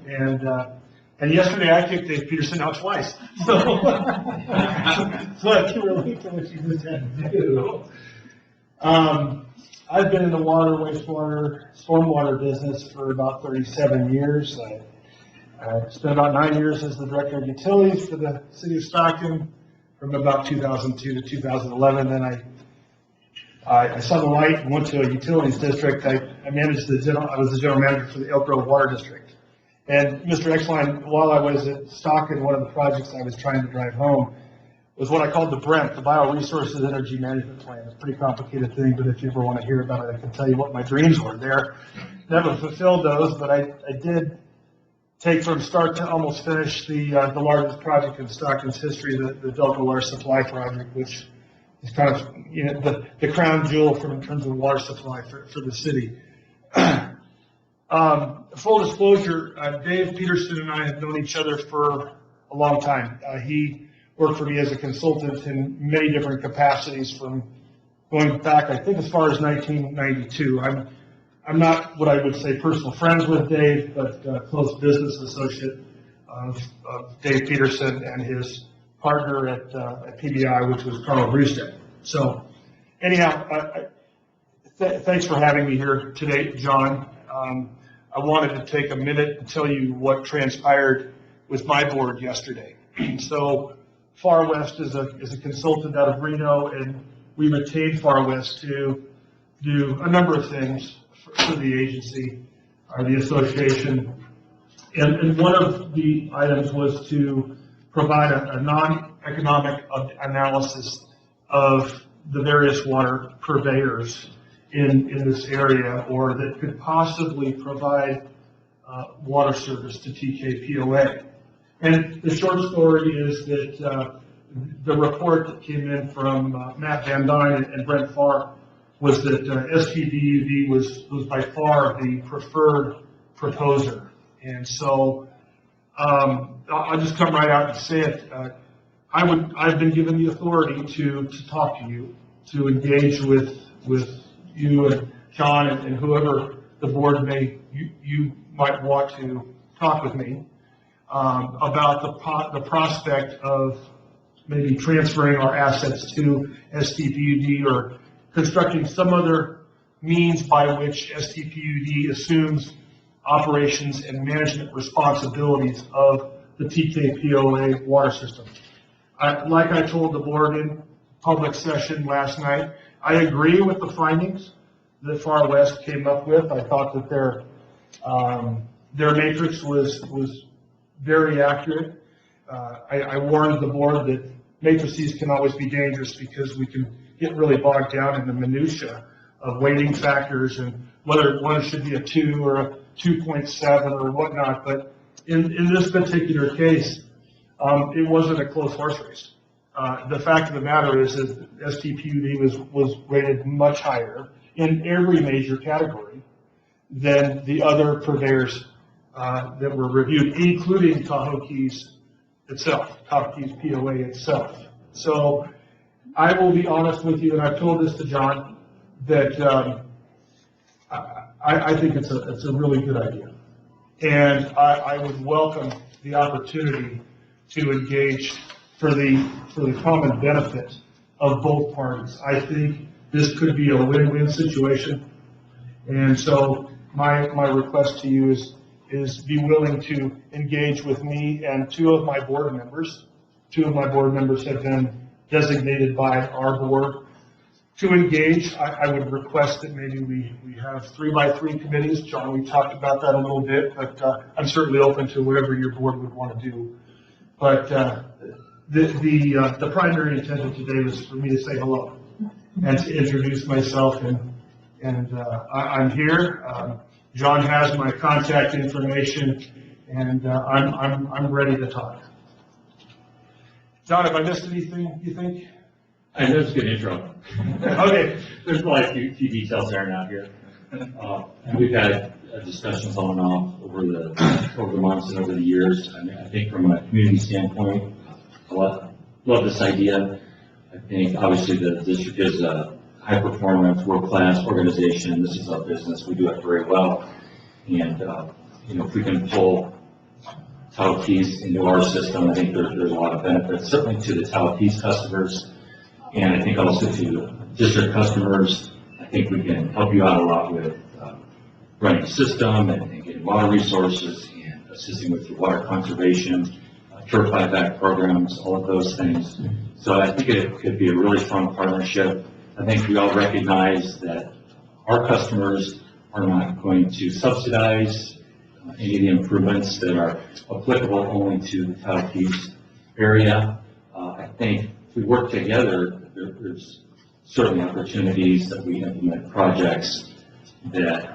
[SPEAKER 2] and yesterday I kicked Dave Peterson out twice. So I can relate to what you just had to do. I've been in the water, wastewater, stormwater business for about 37 years. I spent about 9 years as the director of utilities for the city of Stockton from about 2002 to 2011. Then I saw the light and went to a utilities district. I was the general manager for the Elk Grove Water District. And Mr. Exline, while I was at Stockton, one of the projects I was trying to drive home was what I called the BREMP, the Bioresources Energy Management Plan. It's a pretty complicated thing, but if you ever want to hear about it, I can tell you what my dreams were there. Never fulfilled those, but I did take from start to almost finish the largest project in Stockton's history, the Delta Water Supply Project, which is kind of the crown jewel in terms of water supply for the city. Full disclosure, Dave Peterson and I have known each other for a long time. He worked for me as a consultant in many different capacities, from going back, I think, as far as 1992. I'm not what I would say personal friends with Dave, but close business associate of Dave Peterson and his partner at PBI, which was Carl Brewstead. So anyhow, thanks for having me here today, John. I wanted to take a minute and tell you what transpired with my board yesterday. So Far West is a consultant out of Reno, and we retained Far West to do a number of things for the agency, or the association. And one of the items was to provide a non-economic analysis of the various water purveyors in this area, or that could possibly provide water service to TKPOA. And the short story is that the report that came in from Matt Van Dyne and Brent Farr was that STBUD was by far the preferred proposer. And so I'll just come right out and say it. I've been given the authority to talk to you, to engage with you and John and whoever the board you might want to talk with me about the prospect of maybe transferring our assets to STPUD, or constructing some other means by which STPUD assumes operations and management responsibilities of the TKPOA water system. Like I told the board in public session last night, I agree with the findings that Far West came up with. I thought that their matrix was very accurate. I warned the board that matrices can always be dangerous because we can get really bogged down in the minutia of weighting factors and whether one should be a 2 or a 2.7 or whatnot. But in this particular case, it wasn't a close horse race. The fact of the matter is that STPUD was rated much higher in every major category than the other purveyors that were reviewed, including Tahoe Keys itself, Tahoe Keys POA itself. So I will be honest with you, and I've told this to John, that I think it's a really good idea. And I would welcome the opportunity to engage for the common benefit of both parties. I think this could be a win-win situation. And so my request to you is be willing to engage with me and two of my board members. Two of my board members have been designated by our board to engage. I would request that maybe we have 3x3 committees. John, we talked about that a little bit, but I'm certainly open to whatever your board would want to do. But the primary intent of today was for me to say hello and to introduce myself, and I'm here. John has my contact information, and I'm ready to talk. John, have I missed anything, you think?
[SPEAKER 8] I know it's a good intro.
[SPEAKER 2] Okay.
[SPEAKER 8] There's probably a few details there now here. And we've had discussions on and off over the months and over the years. I mean, I think from a community standpoint, I love this idea. I think obviously the district is a high performance, world-class organization. This is our business. We do it very well. And, if we can pull Tahoe Keys into our system, I think there's a lot of benefits, certainly to the Tahoe Keys customers. And I think also to district customers. I think we can help you out a lot with running a system and getting water resources and assisting with your water conservation, turf buyback programs, all of those things. So I think it could be a really strong partnership. I think we all recognize that our customers are not going to subsidize any of the improvements that are applicable only to the Tahoe Keys area. I think if we work together, there's certainly opportunities that we implement projects that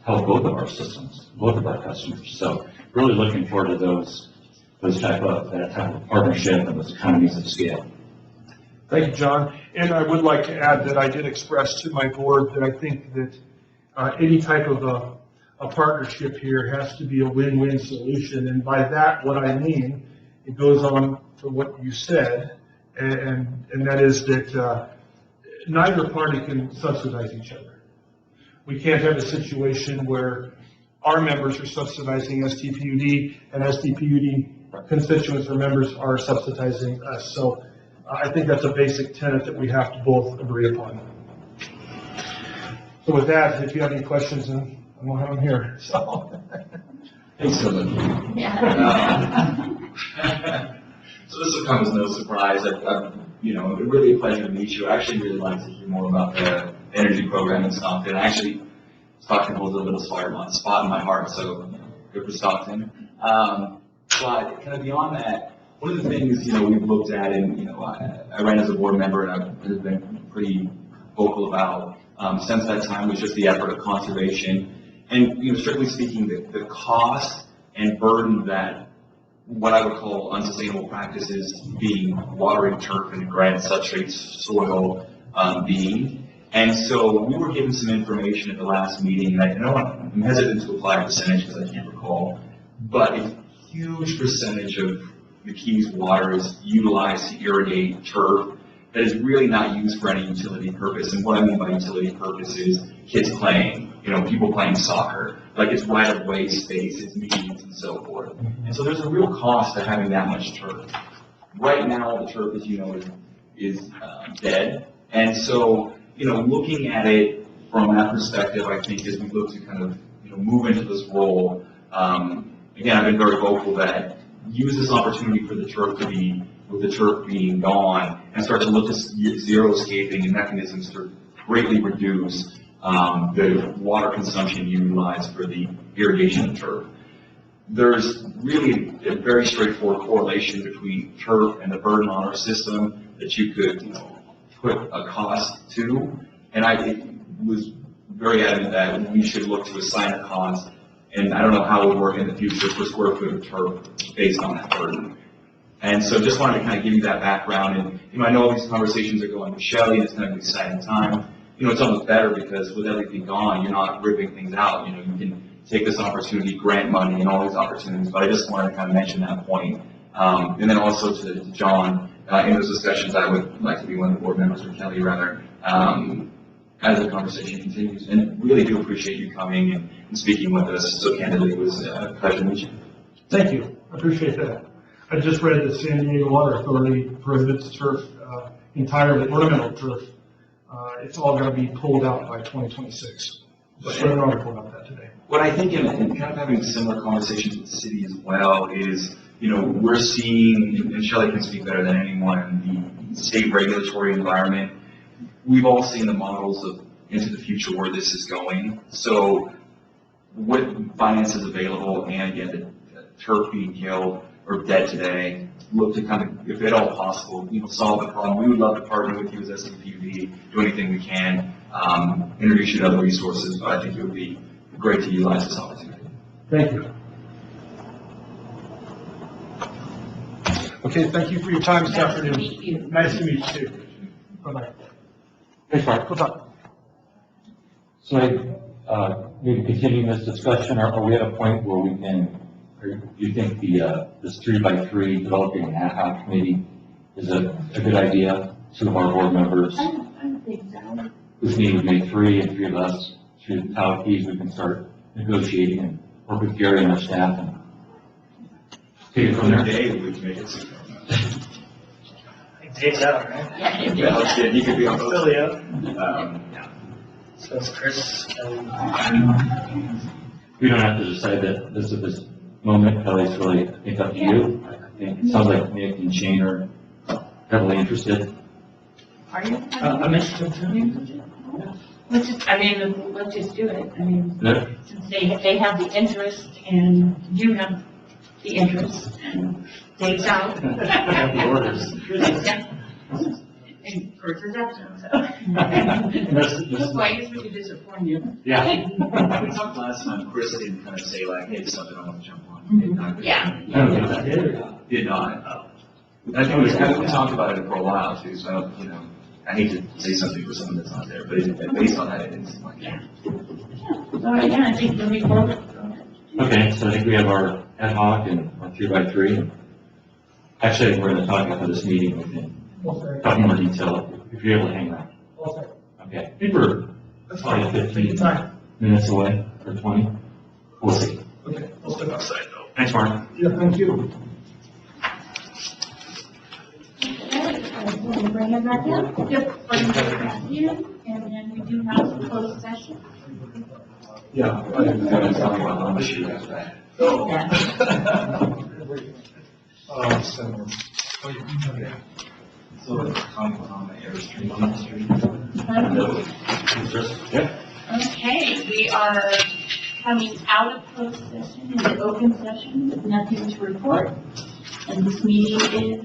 [SPEAKER 8] help both of our systems, both of our customers. So really looking forward to that type of partnership and those economies of scale.
[SPEAKER 2] Thank you, John. And I would like to add that I did express to my board that I think that any type of a partnership here has to be a win-win solution. And by that, what I mean, it goes on to what you said, and that is that neither party can subsidize each other. We can't have a situation where our members are subsidizing STPUD and STPUD constituents or members are subsidizing us. So I think that's a basic tenet that we have to both agree upon. So with that, if you have any questions, and I don't have them here, so.
[SPEAKER 3] Thanks so much. So this will come as no surprise. Really a pleasure to meet you. I actually really like to hear more about the energy program in Stockton. Actually, Stockton holds a little spot in my heart, so good for Stockton. But kind of beyond that, one of the things, we've looked at, and, I ran as a board member, and I've been pretty vocal about since that time, was just the effort of conservation. And, strictly speaking, the cost and burden that what I would call unsustainable practices, being watering turf and granite substrate soil, being. And so we were given some information at the last meeting, and I know I'm hesitant to apply a percentage because I can't recall, but a huge percentage of the Keys water is utilized to irrigate turf that is really not used for any utility purpose. And what I mean by utility purpose is kids playing, people playing soccer, like it's right-of-way space, it's meetings and so forth. And so there's a real cost to having that much turf. Right now, the turf, as you know, is dead. And so, looking at it from that perspective, I think as we look to kind of, move into this role, again, I've been very vocal that use this opportunity for the turf to be, with the turf being gone, and start to look at zero-scaping and mechanisms to greatly reduce the water consumption utilized for the irrigation of turf. There's really a very straightforward correlation between turf and the burden on our system that you could, put a cost to. And I was very adamant that we should look to assign a cost, and I don't know how it would work in the future for square foot of turf based on that burden. And so just wanted to kind of give you that background. And, I know all these conversations are going with Shelley, and it's kind of an exciting time. It's almost better because with everything gone, you're not ripping things out. You can take this opportunity, grant money, and all these opportunities. But I just wanted to kind of mention that point. And then also to John, in those discussions, I would like to be one of the board members, or Kelly rather, as the conversation continues. And really do appreciate you coming and speaking with us so candidly. It was a pleasure to meet you.
[SPEAKER 2] Thank you. I appreciate that. I just read that San Diego Water Authority prohibits turf entirely, ornamental turf. It's all going to be pulled out by 2026. Just read an article about that today.
[SPEAKER 3] What I think, and kind of having similar conversations with the city as well, is, we're seeing, and Shelley can speak better than anyone, the state regulatory environment. We've all seen the models of into the future where this is going. So with finances available and again, the turf being killed or dead today, look to kind of, if at all possible, solve the problem. We would love to partner with you as STPUD, do anything we can, introduce you to other resources, but I think it would be great to utilize this opportunity.
[SPEAKER 2] Thank you. Okay, thank you for your time this afternoon.
[SPEAKER 1] Nice to meet you.
[SPEAKER 2] Nice to meet you too. Bye-bye.
[SPEAKER 8] Thanks, Mark.
[SPEAKER 2] What's up?
[SPEAKER 8] So maybe continuing this discussion, or are we at a point where we can, or do you think this 3x3 developing an ad-hoc committee is a good idea? Two of our board members,
[SPEAKER 1] I don't think so.
[SPEAKER 8] which means we make three, and three of us, through the Tahoe keys, we can start negotiating and work with Gary and our staff and take it from there.
[SPEAKER 3] Day, we can make it sooner.
[SPEAKER 7] I think Dave's out, right?
[SPEAKER 3] Yeah, let's get, he could be on both.
[SPEAKER 7] Billy out.
[SPEAKER 3] Yeah.
[SPEAKER 7] So it's Chris and
[SPEAKER 8] We don't have to decide that this at this moment. Kelly's really, I think, up to you. I think it sounds like Nick and Shane are heavily interested.
[SPEAKER 1] Are you?
[SPEAKER 7] I'm interested too.
[SPEAKER 1] Let's just, I mean, let's just do it. I mean,
[SPEAKER 8] Yeah.
[SPEAKER 1] since they have the interest and you have the interest and Dave's out.
[SPEAKER 8] Have the orders.
[SPEAKER 1] Yeah. And Kurt is absent, so. That's why I guess we could disappoint you.
[SPEAKER 8] Yeah.
[SPEAKER 3] We talked last time, Chris didn't kind of say like, hey, something I want to jump on.
[SPEAKER 1] Yeah.
[SPEAKER 8] I don't know that.
[SPEAKER 3] Did not. I think we talked about it for a while too, so I don't, you know, I hate to say something for someone that's not there, but based on that, it didn't seem like it.
[SPEAKER 1] All right, yeah, I think moving forward.
[SPEAKER 8] Okay, so I think we have our ad hoc and our 3x3. Actually, I think we're going to talk after this meeting. We can talk in more detail if you're able to hang out. Okay, I think we're probably 15 minutes away or 20. We'll see.
[SPEAKER 7] Okay, we'll step outside though.
[SPEAKER 8] Thanks, Mark.
[SPEAKER 2] Yeah, thank you.
[SPEAKER 1] We'll bring it back in. Yep, bring it back in, and then we do have some closed session.
[SPEAKER 2] Yeah.
[SPEAKER 3] I was going to talk about how much you have that.
[SPEAKER 1] Yeah.
[SPEAKER 3] So it's coming on the Airstream on the street.
[SPEAKER 8] Yeah.
[SPEAKER 1] Okay, we are coming out of closed session into open session with nothing to report. And this meeting is